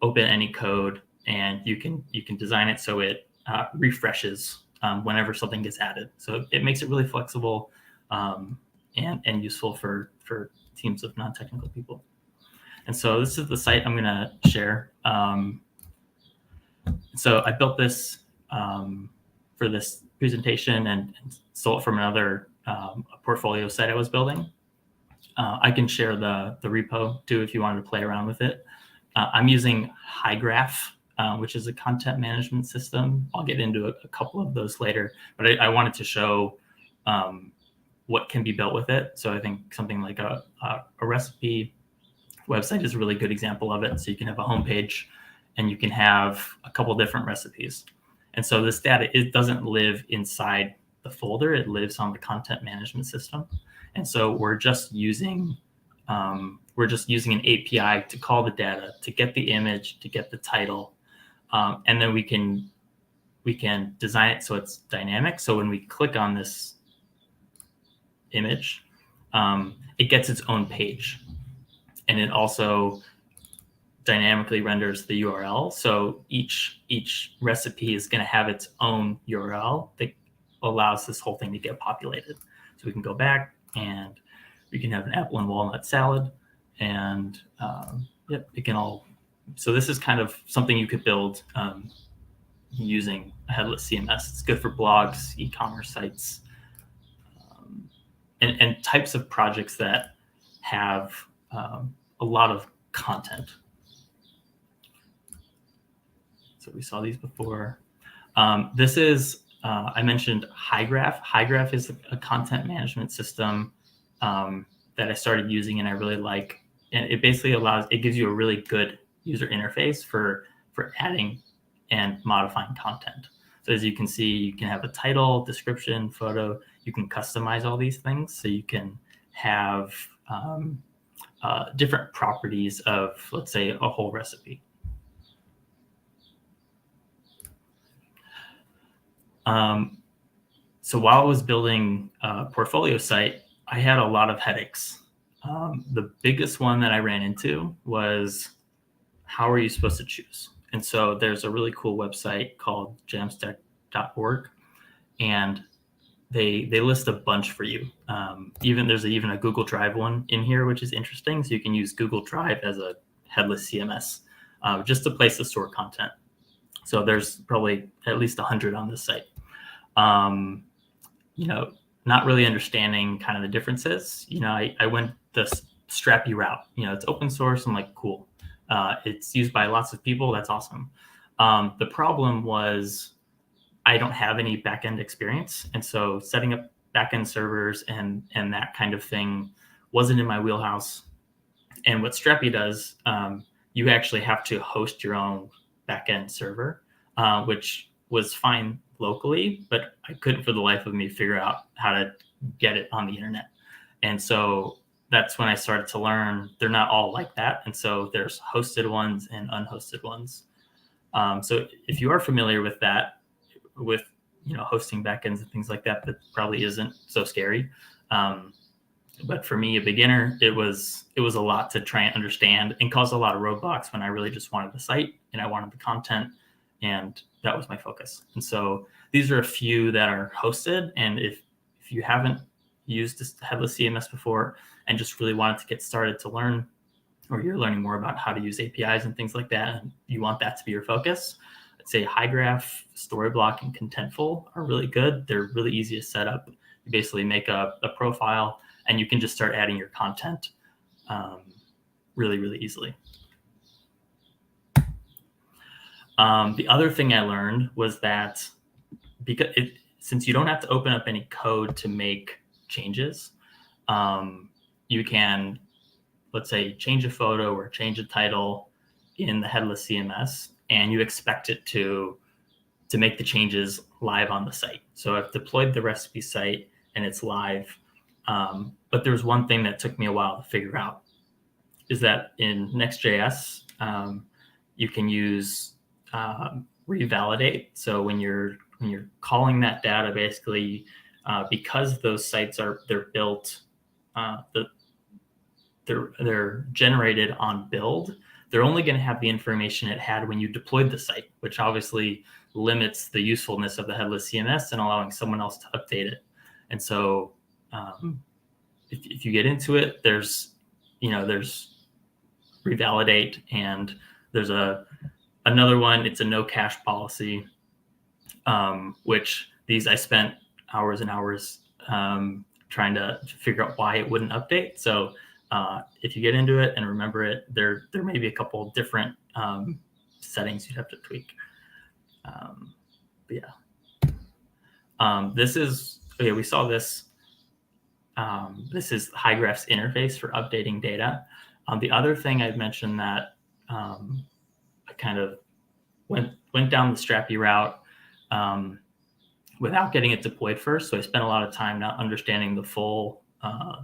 open any code, and you can design it so it refreshes whenever something gets added. So it makes it really flexible and useful for teams of non-technical people. And so this is the site I'm going to share. So I built this for this presentation and stole it from another portfolio site I was building. I can share the repo too if you wanted to play around with it. I'm using HighGraph, which is a content management system. I'll get into a couple of those later, but I wanted to show what can be built with it. So I think something like a recipe website is a really good example of it. So you can have a homepage and you can have a couple different recipes. And so this data, it doesn't live inside the folder. It lives on the content management system. And so we're just using an API to call the data, to get the image, to get the title. And then we can design it so it's dynamic. So when we click on this image, it gets its own page. And it also dynamically renders the URL. So each recipe is going to have its own URL that allows this whole thing to get populated. So we can go back and we can have an apple and walnut salad, and yep, it can all. So this is kind of something you could build using a headless CMS. It's good for blogs, e-commerce sites, and types of projects that have a lot of content. So we saw these before. This is, I mentioned HighGraph. HighGraph is a content management system that I started using and I really like. And it basically gives you a really good user interface for adding and modifying content. So as you can see, you can have a title, description, photo. You can customize all these things. So you can have different properties of, let's say, a whole recipe. So while I was building a portfolio site, I had a lot of headaches. The biggest one that I ran into was, how are you supposed to choose? And so there's a really cool website called jamstack.org, and they list a bunch for you. There's even a Google Drive one in here, which is interesting. So you can use Google Drive as a headless CMS, just a place to store content. So there's probably at least 100 on this site. Not really understanding kind of the differences. I went the Strappy route. It's open source. I'm like, cool. It's used by lots of people. That's awesome. The problem was I don't have any backend experience. And so setting up backend servers and that kind of thing wasn't in my wheelhouse. And what Strappy does, you actually have to host your own backend server, which was fine locally, but I couldn't for the life of me figure out how to get it on the internet. And so that's when I started to learn they're not all like that. And so there's hosted ones and unhosted ones. So if you are familiar with that, with hosting backends and things like that, that probably isn't so scary. But for me, a beginner, it was a lot to try and understand and caused a lot of roadblocks when I really just wanted the site and I wanted the content, and that was my focus. And so these are a few that are hosted. And if you haven't used this headless CMS before and just really wanted to get started to learn, or you're learning more about how to use APIs and things like that, and you want that to be your focus, I'd say HighGraph, Storyblock, and Contentful are really good. They're really easy to set up. You basically make a profile and you can just start adding your content really, really easily. The other thing I learned was that since you don't have to open up any code to make changes, you can, let's say, change a photo or change a title in the headless CMS, and you expect it to to make the changes live on the site. So I've deployed the recipe site and it's live. But there's one thing that took me a while to figure out, is that in Next.js, you can use revalidate. So when you're calling that data, basically, because those sites they're built, they're generated on build, they're only going to have the information it had when you deployed the site, which obviously limits the usefulness of the headless CMS and allowing someone else to update it. And so if you get into it, there's revalidate, and there's another one. It's a no cache policy, which I spent hours and hours trying to figure out why it wouldn't update. So if you get into it and remember it, there may be a couple of different settings you'd have to tweak. But yeah, we saw this. This is HighGraph's interface for updating data. The other thing I'd mentioned that I kind of went down the Strappy route without getting it deployed first. So I spent a lot of time not understanding the full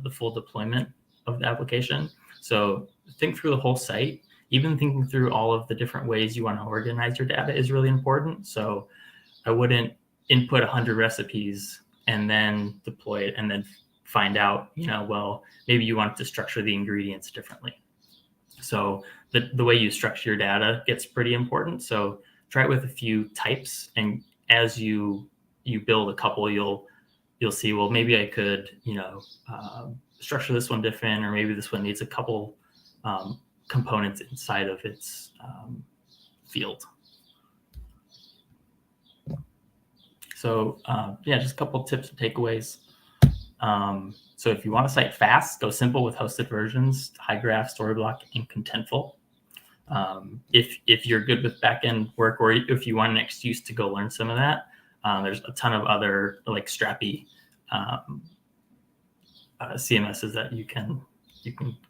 deployment of the application. So think through the whole site. Even thinking through all of the different ways you want to organize your data is really important. So I wouldn't input 100 recipes and then deploy it and then find out, well, maybe you want to structure the ingredients differently. So the way you structure your data gets pretty important. So try it with a few types, and as you build a couple, you'll see, well, maybe I could structure this one different, or maybe this one needs a couple components inside of its field. So just a couple tips and takeaways. So if you want to cite fast, go simple with hosted versions, HighGraph, Storyblock, and Contentful. If you're good with backend work, or if you want an excuse to go learn some of that, there's a ton of other like Strappy CMSs that you can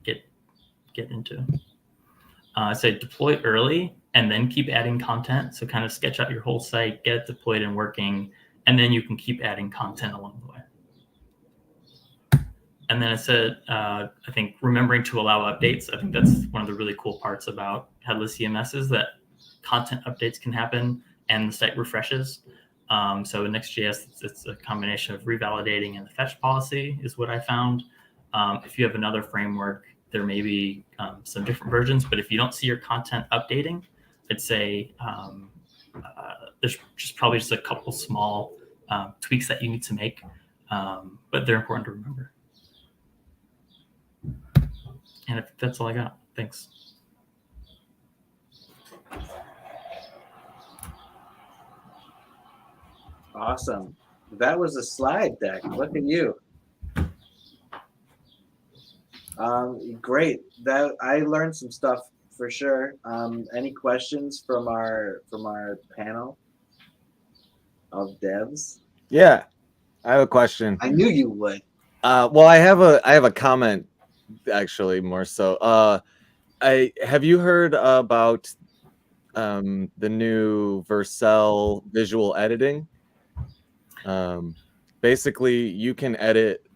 get into. So deploy early and then keep adding content. So kind of sketch out your whole site, get it deployed and working, and then you can keep adding content along the way. And then it said, I think remembering to allow updates. I think that's one of the really cool parts about headless CMS is that content updates can happen and the site refreshes. So in Next.js, it's a combination of revalidating and the fetch policy is what I found. If you have another framework, there may be some different versions, but if you don't see your content updating, I'd say there's probably just a couple small tweaks that you need to make, but they're important to remember. And that's all I got. Thanks. Awesome. That was a slide deck. Look at you. Great. That I learned some stuff for sure. Any questions from our panel of devs? Yeah, I have a question. I knew you would. Well, I have a comment, actually, more so. Have you heard about the new Vercel visual editing? Basically, you can edit.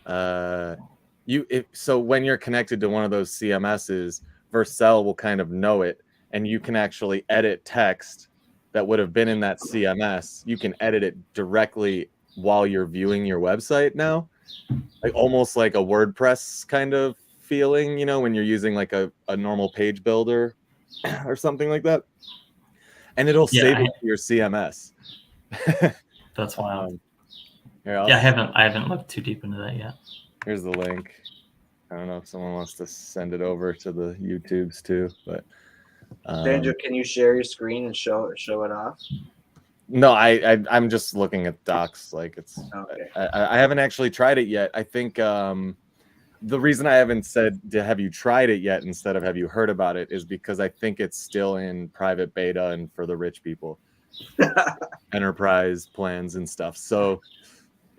So when you're connected to one of those CMSs, Vercel will kind of know it, and you can actually edit text that would have been in that CMS. You can edit it directly while you're viewing your website now, like almost like a WordPress kind of feeling, when you're using like a normal page builder or something like that, and it'll save it to your CMS. That's wild. Here, I haven't looked too deep into that yet. Here's the link. I don't know if someone wants to send it over to the YouTubes too, but Daniel, can you share your screen and show it off? No, I'm just looking at docs. Like it's, okay. I haven't actually tried it yet. I think the reason I haven't said have you tried it yet instead of have you heard about it is because I think it's still in private beta and for the rich people, enterprise plans and stuff. So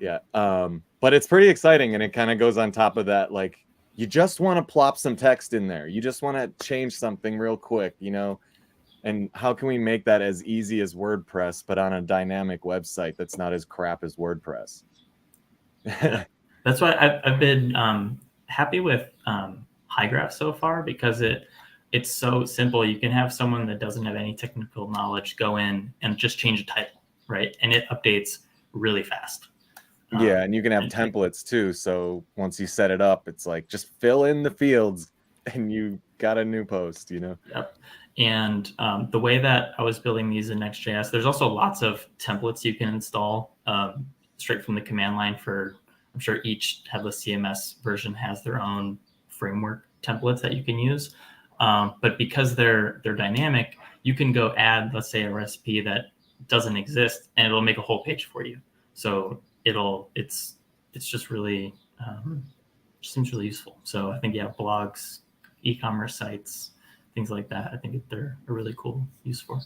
yeah, but it's pretty exciting, and it kind of goes on top of that. Like you just want to plop some text in there. You just want to change something real quick, And how can we make that as easy as WordPress, but on a dynamic website that's not as crap as WordPress? That's why I've been happy with HighGraph so far, because it's so simple. You can have someone that doesn't have any technical knowledge go in and just change a title, right? And it updates really fast. Yeah, and you can have templates too. So once you set it up, it's like just fill in the fields and you got a new post, you know? Yep. And the way that I was building these in Next.js, there's also lots of templates you can install straight from the command line for, I'm sure each headless CMS version has their own framework templates that you can use. But because they're dynamic, you can go add, let's say, a recipe that doesn't exist, and it'll make a whole page for you. So it's just really just seems really useful. So I think, yeah, blogs, e-commerce sites, things like that, I think they're a really cool use for.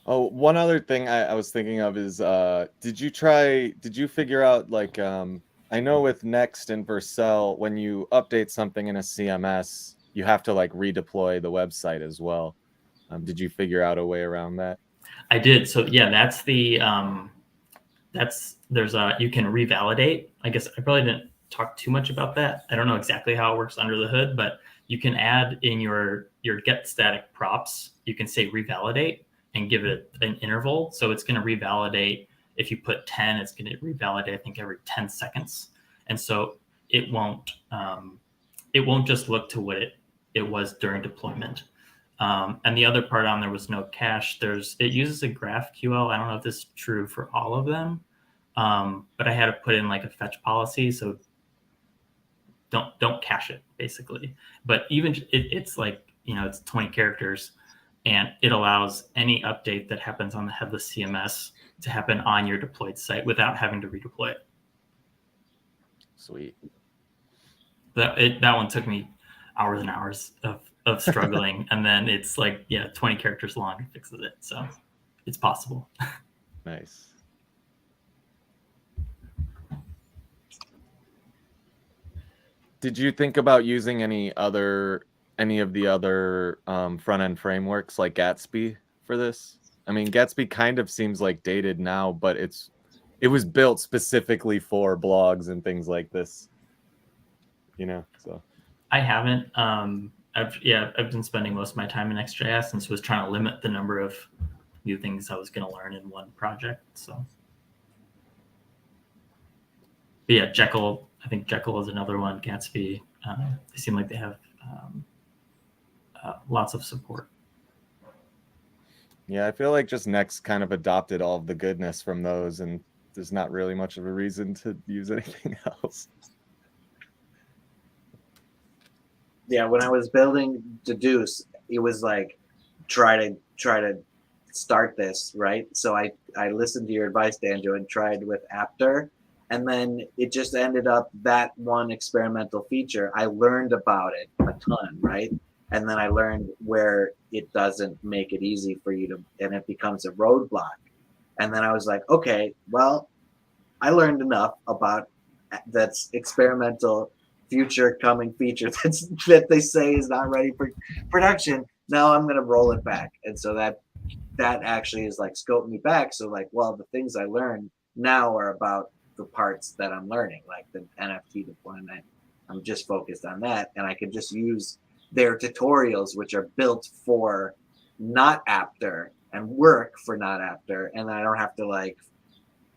Oh, one other thing I was thinking of is, did you figure out, like, I know with Next and Vercel, when you update something in a CMS, you have to like redeploy the website as well. Did you figure out a way around that? I did. So yeah, that's the, you can revalidate. I guess I probably didn't talk too much about that. I don't know exactly how it works under the hood, but you can add in your get static props, you can say revalidate and give it an interval. So it's going to revalidate. If you put 10, it's going to revalidate, I think, every 10 seconds. And so it won't just look to what it was during deployment. And the other part on there was no cache. It uses a GraphQL. I don't know if this is true for all of them, but I had to put in like a fetch policy. So don't cache it, basically. But even it's like, it's 20 characters, and it allows any update that happens on the headless CMS to happen on your deployed site without having to redeploy it. Sweet. That one took me hours and hours of struggling, and then it's like, 20 characters long and fixes it. So it's possible. Nice. Did you think about using any of the other front-end frameworks like Gatsby for this? I mean, Gatsby kind of seems like dated now, but it was built specifically for blogs and things like this, so. I haven't. I've been spending most of my time in Next.js, and so was trying to limit the number of new things I was going to learn in one project. So, but yeah, Jekyll. I think Jekyll is another one. Gatsby. They seem like they have lots of support. Yeah, I feel like just Next kind of adopted all of the goodness from those, and there's not really much of a reason to use anything else. Yeah, when I was building Deduce, it was like try to start this, right? So I listened to your advice, Danjo, and tried with Apter, and then it just ended up that one experimental feature. I learned about it a ton, right? And then I learned where it doesn't make it easy for you to, and it becomes a roadblock. And then I was like, okay, well, I learned enough about that's experimental future coming feature that they say is not ready for production. Now I'm going to roll it back. And so that actually is like scoping me back. So like, well, the things I learned now are about the parts that I'm learning, like the NFT deployment. I'm just focused on that. And I can just use their tutorials, which are built for not Apter and work for not Apter. And I don't have to like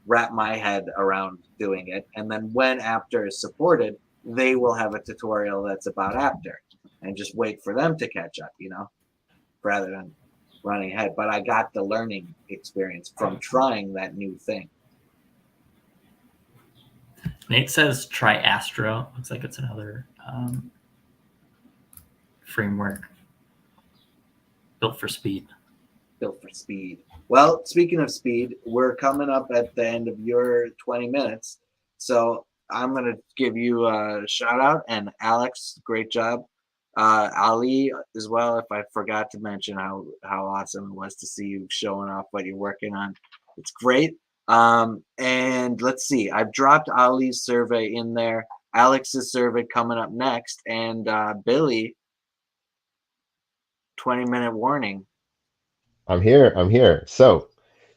wrap my head around doing it. And then when Apter is supported, they will have a tutorial that's about Apter, and just wait for them to catch up, rather than running ahead. But I got the learning experience from trying that new thing. Nate says try Astro. Looks like it's another framework built for speed. Built for speed. Well, speaking of speed, we're coming up at the end of your 20 minutes. So I'm going to give you a shout out, and Alex, great job. Ali as well, if I forgot to mention how awesome it was to see you showing off what you're working on. It's great. And let's see, I've dropped Ali's survey in there, Alex's survey coming up next, and Billy, 20-minute warning. I'm here. I'm here. So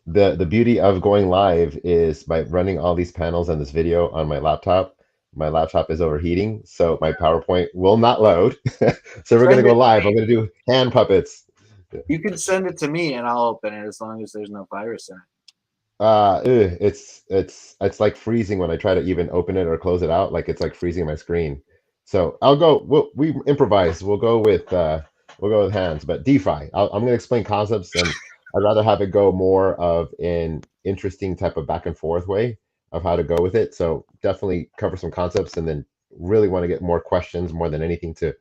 the beauty of going live is by running all these panels and this video on my laptop. My laptop is overheating, so my PowerPoint will not load. So we're gonna Send go it to live. me. I'm gonna do hand puppets. You can send it to me and I'll open it as long as there's no virus in it. It's like freezing when I try to even open it or close it out. Like it's like freezing my screen. So I'll go. We improvise. We'll go with hands. But DeFi. I'm going to explain concepts, and I'd rather have it go more of an interesting type of back and forth way of how to go with it. So definitely cover some concepts, and then really want to get more questions more than anything to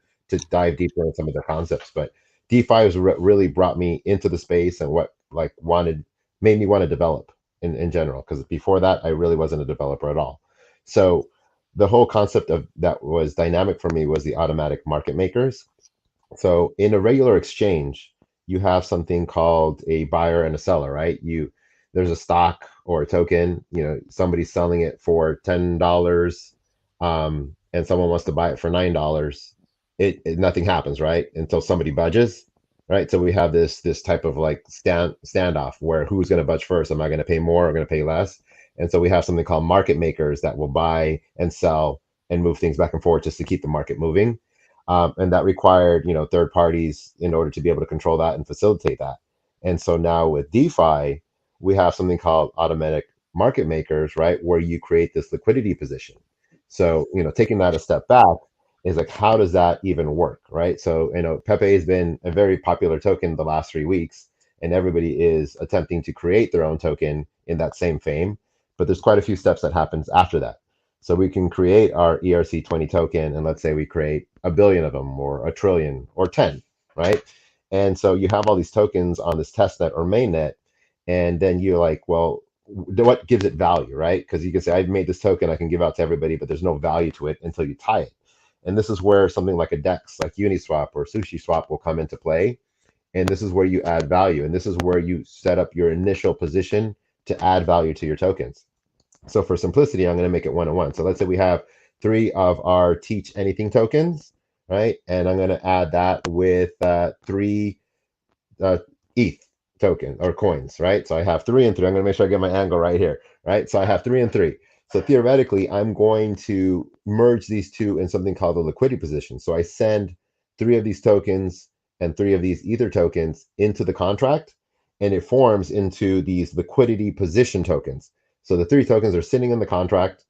dive deeper in some of the concepts. But DeFi has really brought me into the space and what like wanted made me want to develop in general, because before that I really wasn't a developer at all. So the whole concept of that was dynamic for me was the automatic market makers. So in a regular exchange, you have something called a buyer and a seller, right? There's a stock or a token, somebody's selling it for $10, and someone wants to buy it for $9. Nothing happens, right? Until somebody budges, right? So we have this type of like standoff where who's going to budge first? Am I going to pay more or going to pay less? And so we have something called market makers that will buy and sell and move things back and forth just to keep the market moving. And that required, third parties in order to be able to control that and facilitate that. And so now with DeFi, we have something called automatic market makers, right? Where you create this liquidity position. So, taking that a step back is like, how does that even work, right? So, Pepe has been a very popular token the last 3 weeks, and everybody is attempting to create their own token in that same fame. But there's quite a few steps that happens after that. So we can create our ERC20 token, and let's say we create a billion of them, or a trillion, or 10, right? And so you have all these tokens on this test net or mainnet, and then you're like, well, what gives it value, right? Because you can say, I've made this token, I can give out to everybody, but there's no value to it until you tie it. And this is where something like a DEX, like Uniswap or SushiSwap, will come into play. And this is where you add value. And this is where you set up your initial position to add value to your tokens. So for simplicity, I'm going to make it 1-on-1. So let's say we have 3 of our Teach Anything tokens, right? And I'm going to add that with 3 ETH token or coins, right? So I have 3 and 3. I'm going to make sure I get my angle right here, right? So I have 3 and 3. So theoretically, I'm going to merge these two in something called a liquidity position. So I send 3 of these tokens and 3 of these Ether tokens into the contract, and it forms into these liquidity position tokens. So the 3 tokens are sitting in the contract,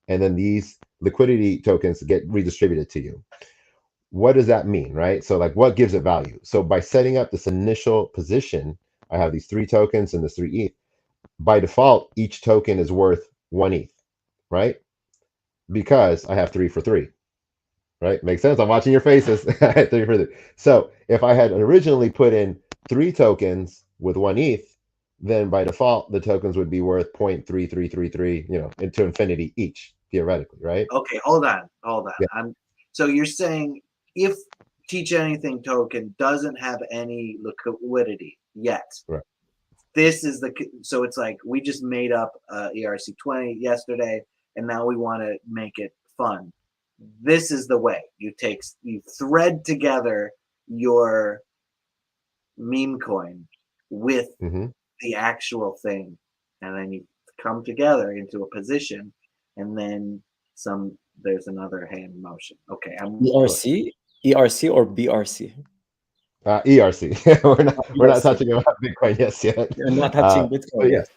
and then these liquidity tokens get redistributed to you. What does that mean, right? So like, what gives it value? So by setting up this initial position, I have these 3 tokens and this 3 ETH. By default, each token is worth 1 ETH, right? Because I have 3 for 3, right? Makes sense. I'm watching your faces. 3 for 3. So if I had originally put in 3 tokens with 1 ETH, then by default, the tokens would be worth 0.3333, into infinity each, theoretically, right? Okay, hold on. Yeah. So you're saying if Teach Anything token doesn't have any liquidity yet, Right. this is so it's like we just made up ERC20 yesterday, and now we want to make it fun. This is the way you thread together your meme coin with the actual thing, and then you come together into a position, and then there's another hand motion. Okay, ERC or BRC? ERC. we're not ERC. touching about Bitcoin yet. You're not touching Bitcoin yet.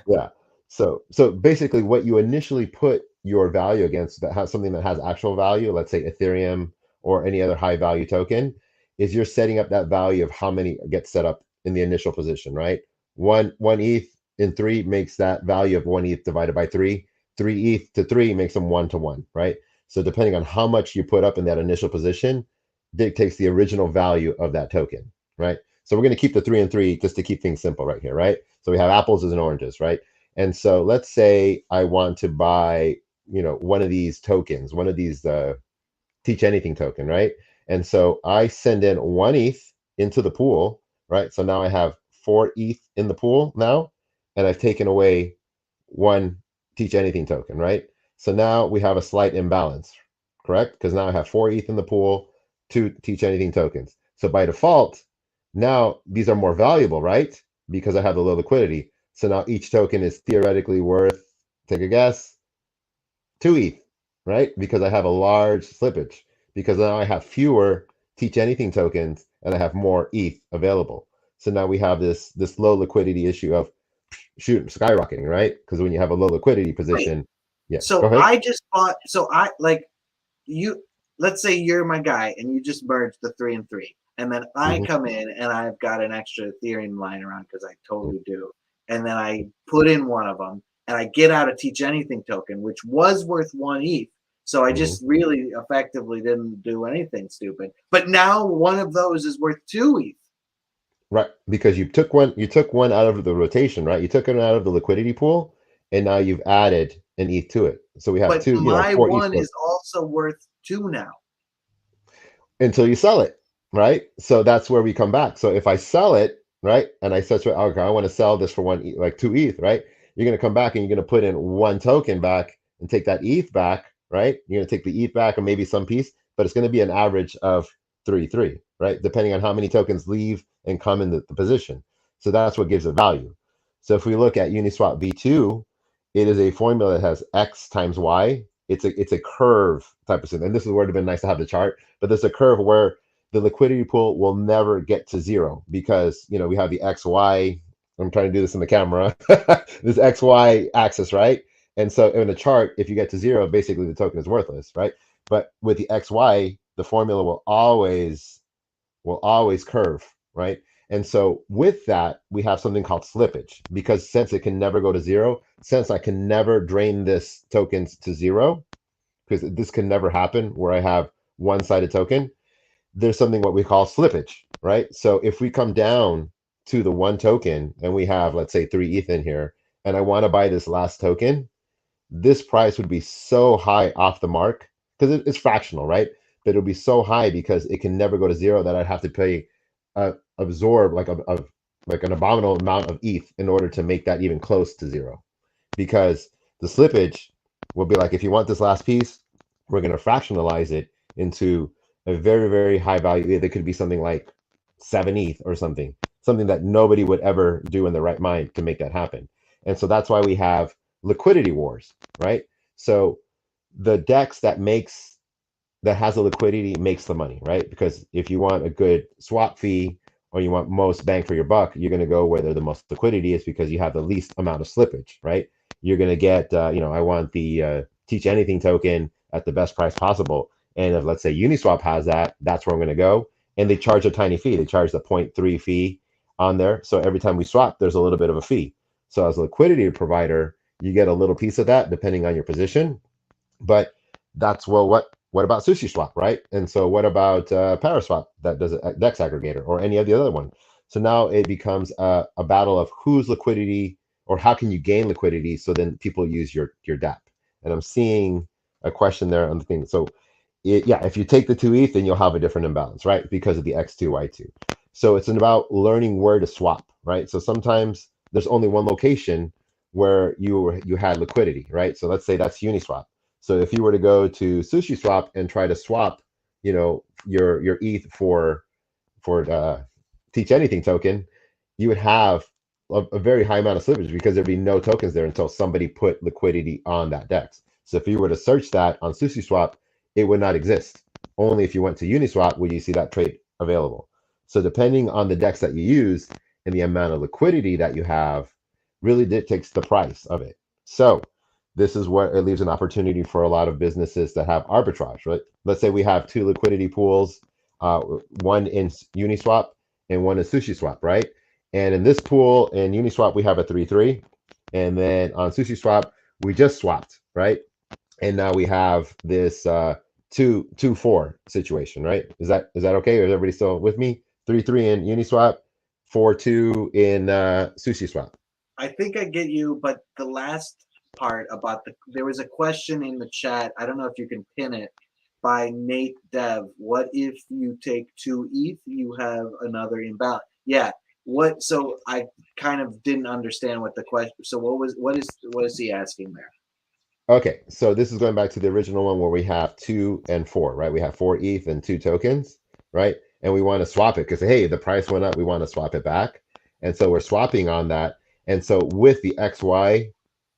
Yeah. So basically, what you initially put your value against that has something that has actual value, let's say Ethereum or any other high value token, is you're setting up that value of how many get set up in the initial position, right? One ETH in 3 makes that value of 1 ETH divided by 3. 3 ETH to 3 makes them 1-to-1, right? So depending on how much you put up in that initial position, dictates the original value of that token, right? So we're going to keep the 3 and 3 just to keep things simple right here, right? So we have apples and oranges, right? And so let's say I want to buy, one of these tokens, one of these Teach Anything token, right? And so I send in 1 ETH into the pool, right? So now I have 4 ETH in the pool now, and I've taken away 1 Teach Anything token, right? So now we have a slight imbalance, correct? Because now I have 4 ETH in the pool, 2 Teach Anything tokens. So by default, now these are more valuable, right? Because I have the low liquidity. So now each token is theoretically worth, take a guess, 2 ETH, right? Because I have a large slippage. Because now I have fewer teach anything tokens and I have more ETH available. So now we have this low liquidity issue of shoot skyrocketing, right? Because when you have a low liquidity position, yeah. Go So ahead. I just bought. So I like you. Let's say you're my guy, and you just merged the 3 and 3, and then I come in and I've got an extra Ethereum lying around because I totally do, and then I put in one of them, and I get out a Teach Anything token, which was worth 1 ETH. So I just really effectively didn't do anything stupid. But now one of those is worth 2 ETH. Right, because you took one out of the rotation, right? You took it out of the liquidity pool, and now you've added an ETH to it. So we have But two, my 4 ETH one is also worth 2 now. until you sell it, right? So that's where we come back. So if I sell it, right, and I said, okay, I want to sell this for 2 ETH, right? You're going to come back and you're going to put in 1 token back and take that ETH back, right? You're going to take the ETH back and maybe some piece, but it's going to be an average of 3, right? Depending on how many tokens leave and come in the position. So that's what gives it value. So if we look at Uniswap V2, it is a formula that has X times Y. It's a curve type of thing. And this is where it would have been nice to have the chart, but there's a curve where the liquidity pool will never get to 0 because we have the XY. I'm trying to do this in the camera. This XY axis, right? And so in the chart, if you get to 0, basically the token is worthless, right? But with the XY, the formula will always curve, right? And so with that, we have something called slippage because since it can never go to 0, since I can never drain this tokens to 0, because this can never happen where I have one-sided token, there's something what we call slippage, right? So if we come down to the 1 token and we have, let's say 3 ETH in here, and I want to buy this last token, this price would be so high off the mark because it's fractional, right? But it'll be so high because it can never go to 0 that I'd have to pay absorb like an abominable amount of ETH in order to make that even close to 0. Because the slippage will be like, if you want this last piece, we're going to fractionalize it into a very, very high value. It could be something like 7 ETH or something that nobody would ever do in the right mind to make that happen. And so that's why we have liquidity wars, right? So the DEX that has a liquidity makes the money, right? Because if you want a good swap fee or you want most bang for your buck, you're going to go where the most liquidity is because you have the least amount of slippage, right? You're going to get, I want the Teach Anything token at the best price possible. And if let's say Uniswap has that, that's where I'm going to go. And they charge a tiny fee. They charge the 0.3 fee on there. So every time we swap, there's a little bit of a fee. So as a liquidity provider, you get a little piece of that depending on your position. But that's what about SushiSwap, right? And so what about Paraswap that does a DEX aggregator or any of the other one? So now it becomes a battle of whose liquidity or how can you gain liquidity so then people use your DApp. And I'm seeing a question there on the thing. So if you take the 2 ETH, then you'll have a different imbalance, right? Because of the X2, Y2. So it's about learning where to swap, right? So sometimes there's only one location where you had liquidity, right? So let's say that's Uniswap. So if you were to go to SushiSwap and try to swap, your ETH for Teach Anything token, you would have a very high amount of slippage because there'd be no tokens there until somebody put liquidity on that DEX. So if you were to search that on SushiSwap, it would not exist. Only if you went to Uniswap would you see that trade available. So depending on the DEX that you use and the amount of liquidity that you have really dictates the price of it. So this is where it leaves an opportunity for a lot of businesses that have arbitrage, right? Let's say we have 2 liquidity pools, one in Uniswap and one in SushiSwap, right? And in this pool in Uniswap, we have a 3-3. And then on SushiSwap, we just swapped, right? And now we have this 2-4 situation, right? Is that okay? Is everybody still with me? 3-3 in Uniswap, 4-2 in SushiSwap. I think I get you, but the last part about there was a question in the chat. I don't know if you can pin it by Nate Dev. What if you take 2 ETH, you have another imbalance? Yeah. What? So I kind of didn't understand what the question. So what is he asking there? Okay, so this is going back to the original one where we have 2 and 4, right? We have 4 ETH and 2 tokens, right? and we want to swap it because, hey, the price went up, we want to swap it back. And so we're swapping on that. And so with the XY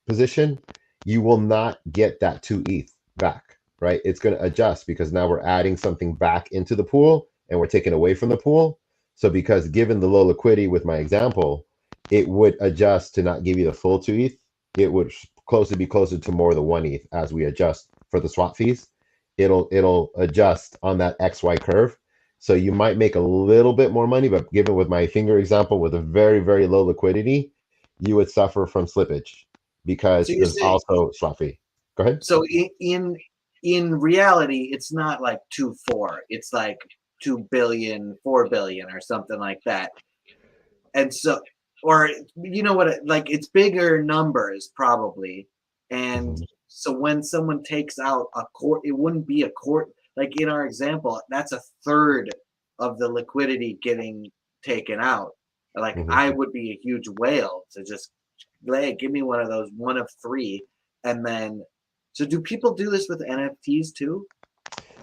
position, you will not get that 2 ETH back, right? It's going to adjust because now we're adding something back into the pool and we're taking away from the pool. So because given the low liquidity with my example, it would adjust to not give you the full 2 ETH. It would be closer to more the 1 ETH as we adjust for the swap fees. It'll adjust on that XY curve. So you might make a little bit more money, but given with my finger example with a very, very low liquidity, you would suffer from slippage because So you're there's saying, also swap fee. Go ahead. so in reality, it's not like 2.4. It's like 2 billion, 4 billion, or something like that. And so, or you know what? Like it's bigger numbers probably. And so when someone takes out a court, it wouldn't be a court. Like in our example, that's a third of the liquidity getting taken out. Like I would be a huge whale to just, hey, give me one of those, one of 3, and then. So do people do this with NFTs too?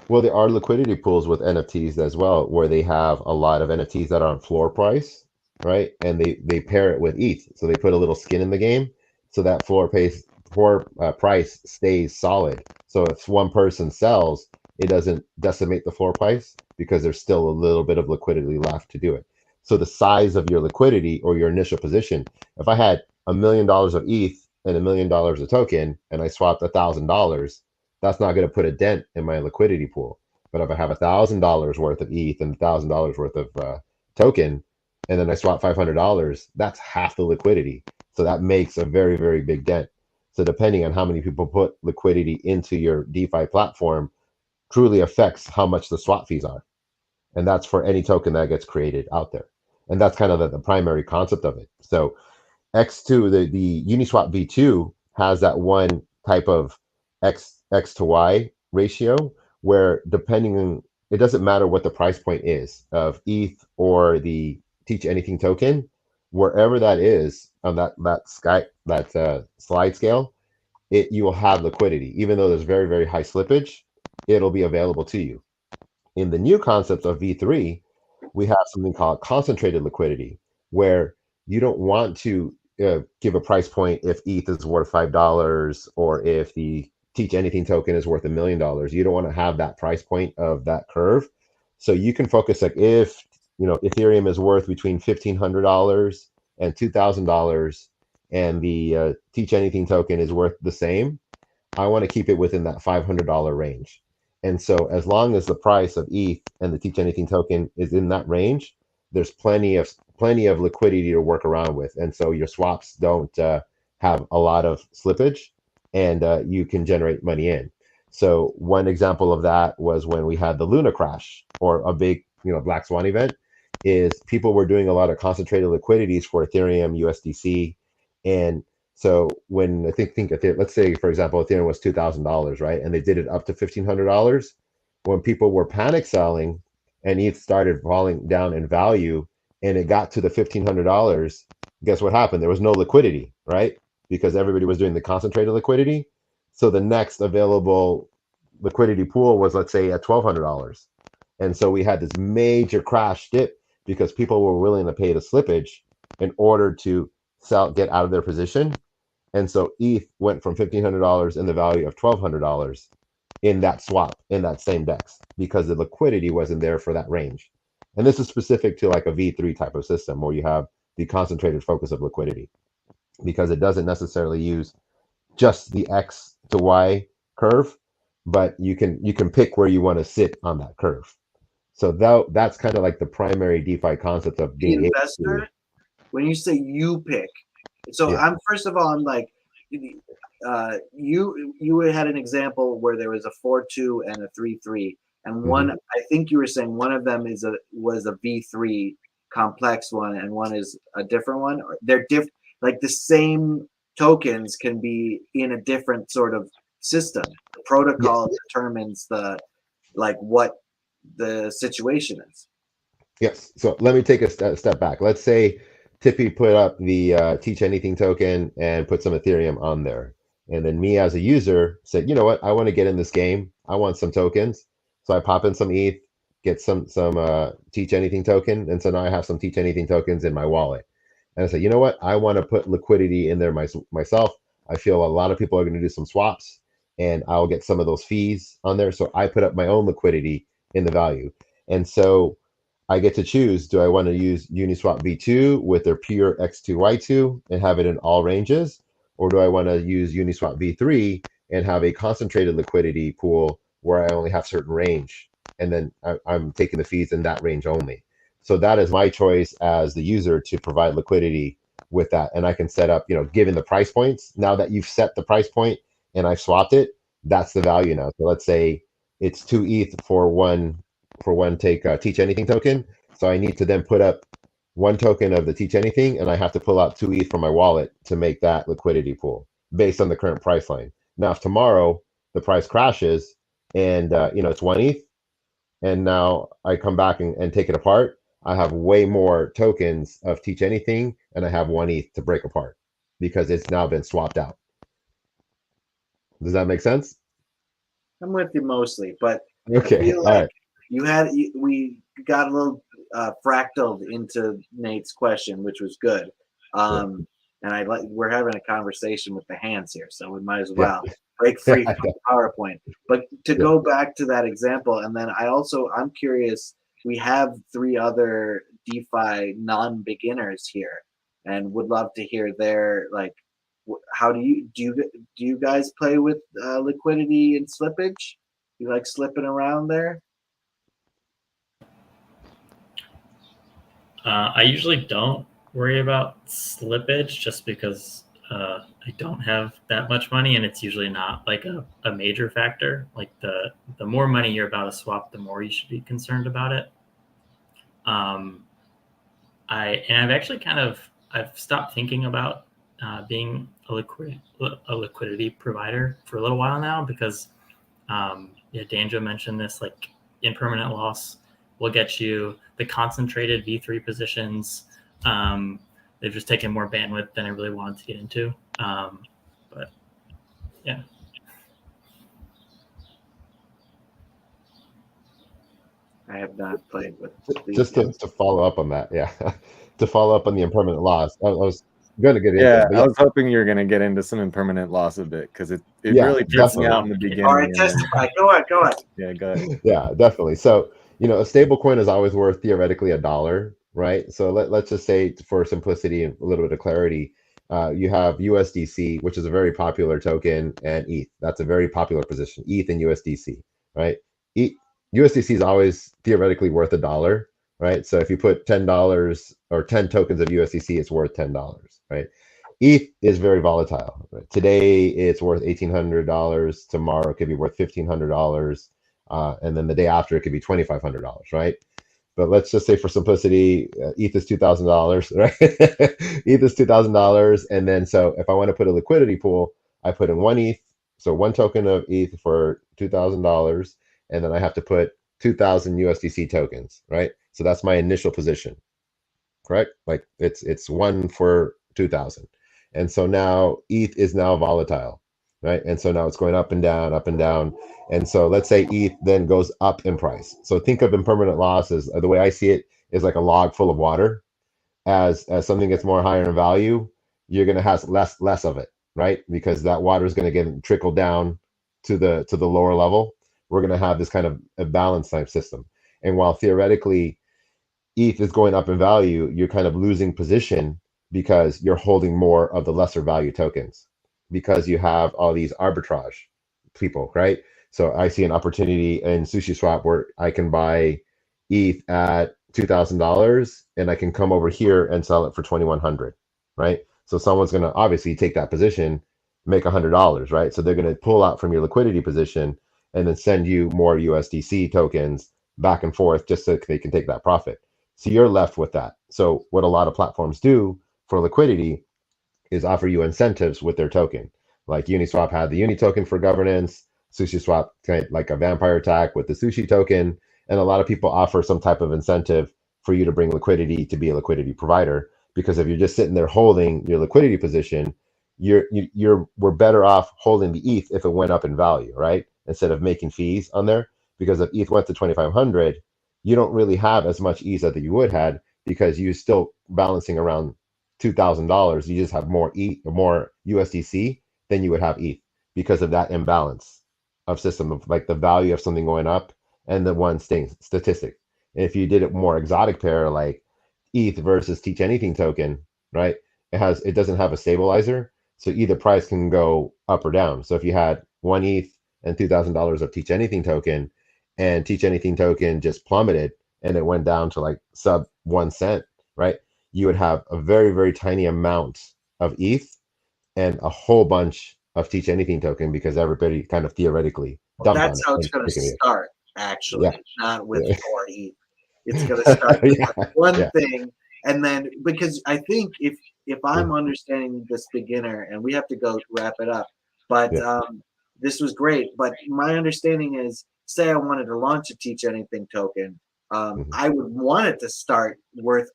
Well, there are liquidity pools with NFTs as well, where they have a lot of NFTs that are on floor price, right? And they pair it with ETH, so they put a little skin in the game, so that floor price stays solid. So if one person sells, it doesn't decimate the floor price because there's still a little bit of liquidity left to do it. So the size of your liquidity or your initial position, if I had $1 million of ETH and $1 million of token, and I swapped $1,000, that's not going to put a dent in my liquidity pool. But if I have $1,000 worth of ETH and $1,000 worth of token, and then I swap $500, that's half the liquidity. So that makes a very, very big dent. So depending on how many people put liquidity into your DeFi platform, truly affects how much the swap fees are. And that's for any token that gets created out there. And that's kind of the primary concept of it. So X2, the Uniswap V2 has that one type of X to Y ratio where depending on, it doesn't matter what the price point is of ETH or the Teach Anything token, wherever that is on that slide scale, you will have liquidity. Even though there's very, very high slippage, it'll be available to you. In the new concept of V3, we have something called concentrated liquidity, where you don't want to give a price point if ETH is worth $5 or if the Teach Anything token is worth $1 million. You don't want to have that price point of that curve. So you can focus like if Ethereum is worth between $1,500 and $2,000, and the Teach Anything token is worth the same. I want to keep it within that $500 range. And so as long as the price of ETH and the Teach Anything token is in that range, there's plenty of liquidity to work around with. And so your swaps don't have a lot of slippage, and you can generate money in. So one example of that was when we had the Luna crash, or a big black swan event, is people were doing a lot of concentrated liquidities for Ethereum, USDC. And so when I think let's say, for example, Ethereum was $2,000, right? And they did it up to $1,500. When people were panic selling and ETH started falling down in value and it got to the $1,500, guess what happened? There was no liquidity, right? Because everybody was doing the concentrated liquidity. So the next available liquidity pool was, let's say, at $1,200. And so we had this major crash dip because people were willing to pay the slippage in order to get out of their position. And so ETH went from $1,500 in the value of $1,200 in that swap, in that same DEX, because the liquidity wasn't there for that range. And this is specific to like a V3 type of system where you have the concentrated focus of liquidity, because it doesn't necessarily use just the X to Y curve, but you can pick where you want to sit on that curve. So that's kind of like the primary DeFi concept of being the investor. When you say you pick, so Yeah. I'm first of all, I'm like, you had an example where there was a 4-2 and a 3-3, and one I think you were saying one of them was a V3 complex one, and one is a different one. They're different, like the same tokens can be in a different sort of system. The protocol determines what the situation is. Yes. So let me take a step back. Let's say Tippi put up the Teach Anything token and put some Ethereum on there. And then me as a user said, you know what? I want to get in this game. I want some tokens. So I pop in some ETH get some Teach Anything token, and so now I have some Teach Anything tokens in my wallet. And I said, you know what? I want to put liquidity in there myself. I feel a lot of people are going to do some swaps, and I'll get some of those fees on there. So I put up my own liquidity in the value, and so I get to choose, do I want to use Uniswap V2 with their pure X2Y2 and have it in all ranges? Or do I want to use Uniswap V3 and have a concentrated liquidity pool where I only have certain range? And then I'm taking the fees in that range only. So that is my choice as the user to provide liquidity with that. And I can set up, given the price points, now that you've set the price point and I've swapped it, that's the value now. So let's say it's 2 ETH for one Teach Anything token. So I need to then put up 1 token of the Teach Anything, and I have to pull out 2 ETH from my wallet to make that liquidity pool based on the current price line. Now, if tomorrow the price crashes and it's 1 ETH, and now I come back and take it apart, I have way more tokens of Teach Anything, and I have 1 ETH to break apart because it's now been swapped out. Does that make sense? I'm with you mostly, but Okay. I feel All like right. we got a little fractaled into Nate's question, which was good. And we're having a conversation with the hands here, so we might as well break free from PowerPoint. But to go back to that example, and then I'm curious. We have 3 other DeFi non-beginners here, and would love to hear their how do you guys play with liquidity and slippage? You like slipping around there? I usually don't worry about slippage just because I don't have that much money, and it's usually not like a major factor. Like the more money you're about to swap, the more you should be concerned about it. I've actually I've stopped thinking about being a liquidity provider for a little while now because Danjo mentioned this, like impermanent loss will get you the concentrated V3 positions. They've just taken more bandwidth than I really wanted to get into. But yeah. I have not played with these. Just to follow up on that, to follow up on the impermanent loss, I was going to get into Yeah, it. But I was hoping you were going to get into some impermanent loss a bit because it really tripped me definitely. out in the beginning. All right, testify. Go on. Yeah, go ahead. Yeah, definitely. So, a stable coin is always worth theoretically $1, right? So let's just say for simplicity and a little bit of clarity, you have USDC, which is a very popular token, and ETH. That's a very popular position, ETH and USDC, right? USDC is always theoretically worth $1, right? So if you put $10 or 10 tokens of USDC, it's worth $10, right? ETH is very volatile. Right? Today it's worth $1,800. Tomorrow it could be worth $1,500, and then the day after it could be $2,500, right? But let's just say for simplicity, ETH is $2,000, right? ETH is $2,000, and then so if I want to put a liquidity pool, I put in 1 ETH, so 1 token of ETH for $2,000, and then I have to put 2,000 USDC tokens, right? So that's my initial position, correct? Like it's 1 for 2,000. And so now ETH is now volatile, right? And so now it's going up and down, up and down. And so let's say ETH then goes up in price. So think of impermanent loss as, the way I see it, is like a log full of water. As something gets more higher in value, you're going to have less of it, right? Because that water is going to get trickled down to the lower level. We're going to have this kind of a balance type system. And while theoretically ETH is going up in value, you're kind of losing position because you're holding more of the lesser value tokens because you have all these arbitrage people, right? So I see an opportunity in SushiSwap where I can buy ETH at $2,000 and I can come over here and sell it for $2,100, right? So someone's going to obviously take that position, make $100, right? So they're going to pull out from your liquidity position and then send you more USDC tokens back and forth just so they can take that profit. So you're left with that. So what a lot of platforms do for liquidity is offer you incentives with their token. Like Uniswap had the Uni token for governance, SushiSwap kind of like a vampire attack with the Sushi token, and a lot of people offer some type of incentive for you to bring liquidity to be a liquidity provider. Because if you're just sitting there holding your liquidity position, we're better off holding the ETH if it went up in value, right? Instead of making fees on there. Because if ETH went to 2,500, you don't really have as much ETH that you would had because you're still balancing around $2,000. You just have more ETH or more USDC than you would have ETH because of that imbalance of system of like the value of something going up and the one staying statistic. And if you did it more exotic pair like ETH versus Teach Anything token, right? It doesn't have a stabilizer, so either price can go up or down. So if you had one ETH and $2,000 of Teach Anything token, and Teach Anything token just plummeted and it went down to like sub 1 cent, right? You would have a very, very tiny amount of ETH and a whole bunch of Teach Anything token because everybody kind of theoretically dumped on That's it. how it's going to start, actually, Yeah. not with Yeah. 4 ETH. It's going to start with Yeah. one Yeah. thing, and then because I think if I'm understanding this beginner, and we have to go wrap it up, but Yeah. this was great. But my understanding is, say I wanted to launch a Teach Anything token, Mhm. I would want it to start worth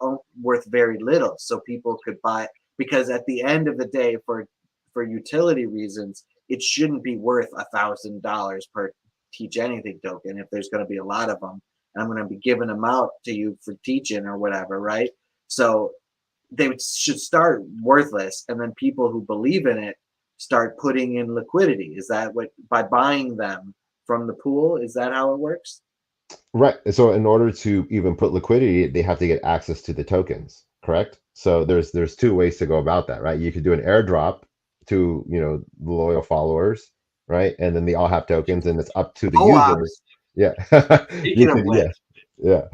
very little, so people could buy. Because at the end of the day, for utility reasons, it shouldn't be worth $1,000 per Teach Anything token if there's going to be a lot of them. And I'm going to be giving them out to you for teaching or whatever, right? So they should start worthless, and then people who believe in it start putting in liquidity. Is that what, by buying them from the pool? Is that how it works? Right. So in order to even put liquidity, they have to get access to the tokens, correct? So there's two ways to go about that, right? You could do an airdrop to, the loyal followers, right? And then they all have tokens and it's up to the user. Co-ops. Yeah. You Speaking of could, which, yeah.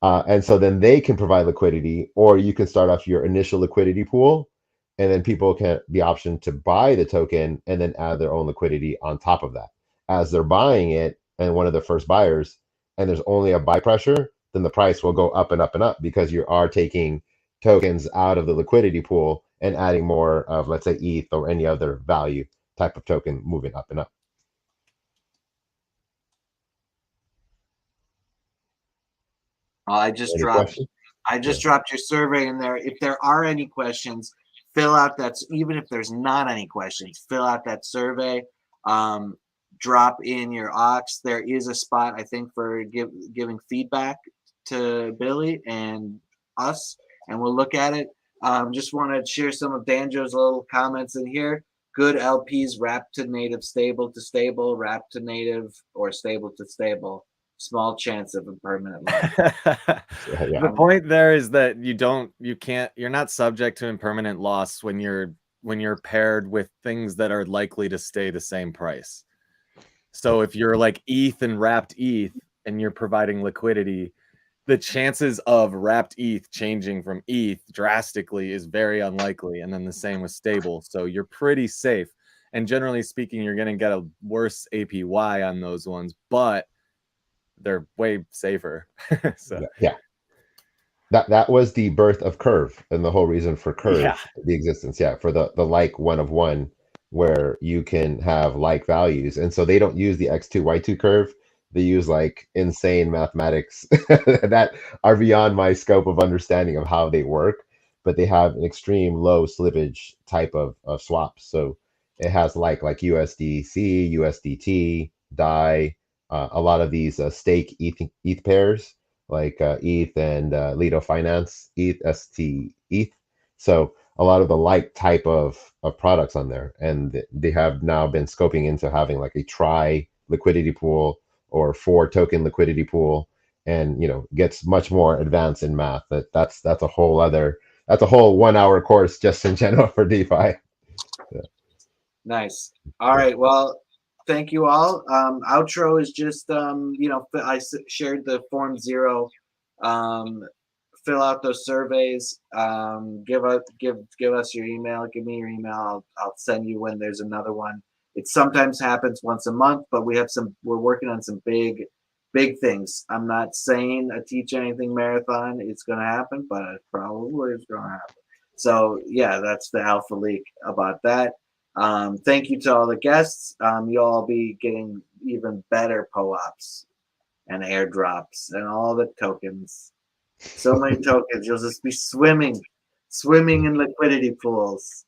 Yeah. And so then they can provide liquidity, or you can start off your initial liquidity pool, and then people can the option to buy the token and then add their own liquidity on top of that. As they're buying it, and one of the first buyers, and there's only a buy pressure, then the price will go up and up and up because you are taking tokens out of the liquidity pool and adding more of, let's say, ETH or any other value type of token moving up and up. I just Any dropped questions? dropped your survey in there. If there are any questions, fill out that. Even if there's not any questions, fill out that survey. Drop in your aux. There is a spot, I think, for giving feedback to Billy and us, and we'll look at it. Just want to share some of Danjo's little comments in here. Good LPs wrap to native, stable to stable, wrap to native, or stable to stable. Small chance of a permanent loss. Yeah. The point there is that you're not subject to impermanent loss when you're paired with things that are likely to stay the same price. So if you're like ETH and wrapped ETH and you're providing liquidity, the chances of wrapped ETH changing from ETH drastically is very unlikely. And then the same with stable. So you're pretty safe. And generally speaking, you're going to get a worse APY on those ones, but they're way safer. So Yeah. That was the birth of Curve and the whole reason for Curve, Yeah. the existence. Yeah, for the like one of one, where you can have like values. And so they don't use the X2 Y2 curve. They use like insane mathematics that are beyond my scope of understanding of how they work, but they have an extreme low slippage type of swaps. So it has like USDC, USDT, DAI, a lot of these stake ETH pairs like ETH and Lido Finance, ETH, ST, ETH. So a lot of the like type of products on there, and they have now been scoping into having like a tri liquidity pool or 4 token liquidity pool, and gets much more advanced in math. That's a whole 1 hour course just in general for DeFi. Yeah. Nice. All right. Well, thank you all. Outro is just I shared the Form 0. Fill out those surveys. Give us your email. Give me your email. I'll send you when there's another one. It sometimes happens once a month, but we're working on some big things. I'm not saying a Teach Anything marathon is going to happen, but it probably is going to happen. So yeah, that's the alpha leak about that. Thank you to all the guests. You'll all be getting even better POAPs and airdrops and all the tokens. So many tokens. You'll just be swimming in liquidity pools.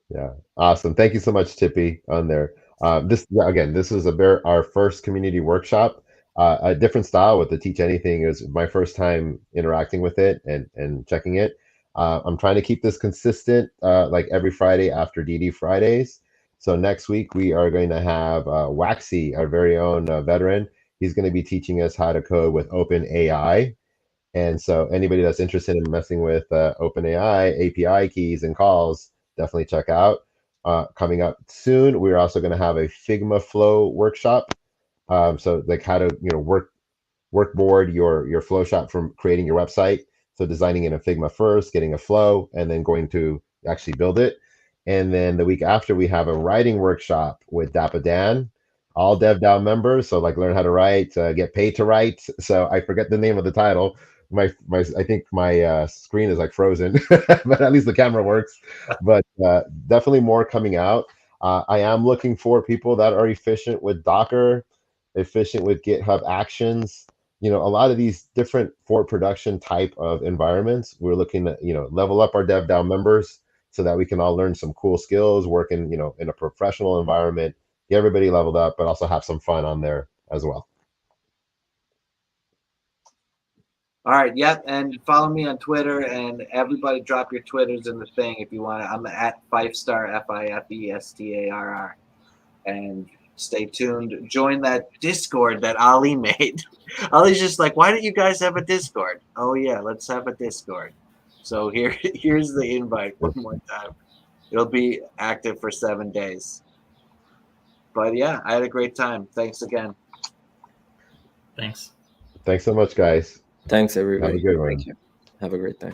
Yeah, awesome. Thank you so much, Tippi, on there. This was our first community workshop. a different style with the Teach Anything. It was my first time interacting with it and checking it. I'm trying to keep this consistent, like every Friday after DD Fridays. So next week we are going to have Waxy, our very own veteran. He's going to be teaching us how to code with OpenAI. And so anybody that's interested in messing with OpenAI API keys and calls, definitely check out. Coming up soon, we're also going to have a Figma Flow workshop. So like how to workboard your flow shop from creating your website. So designing in a Figma first, getting a flow, and then going to actually build it. And then the week after, we have a writing workshop with Dappa Dan, all DevDAO members. So like learn how to write, get paid to write. So I forget the name of the title. I think my screen is like frozen, but at least the camera works. But definitely more coming out. I am looking for people that are efficient with Docker, efficient with GitHub Actions. A lot of these different for production type of environments. We're looking to, level up our DevDAO members so that we can all learn some cool skills, work in, in a professional environment, get everybody leveled up, but also have some fun on there as well. All right, yep, and follow me on Twitter, and everybody drop your Twitters in the thing if you want to. I'm at Fifestar, Fifestar, and stay tuned. Join that Discord that Ali made. Ali's just like, why don't you guys have a Discord? Oh yeah, let's have a Discord. So here's the invite one more time. It'll be active for 7 days. But yeah, I had a great time. Thanks again. Thanks. Thanks so much, guys. Thanks, everybody. Have a good one. Thank you. Have a great day.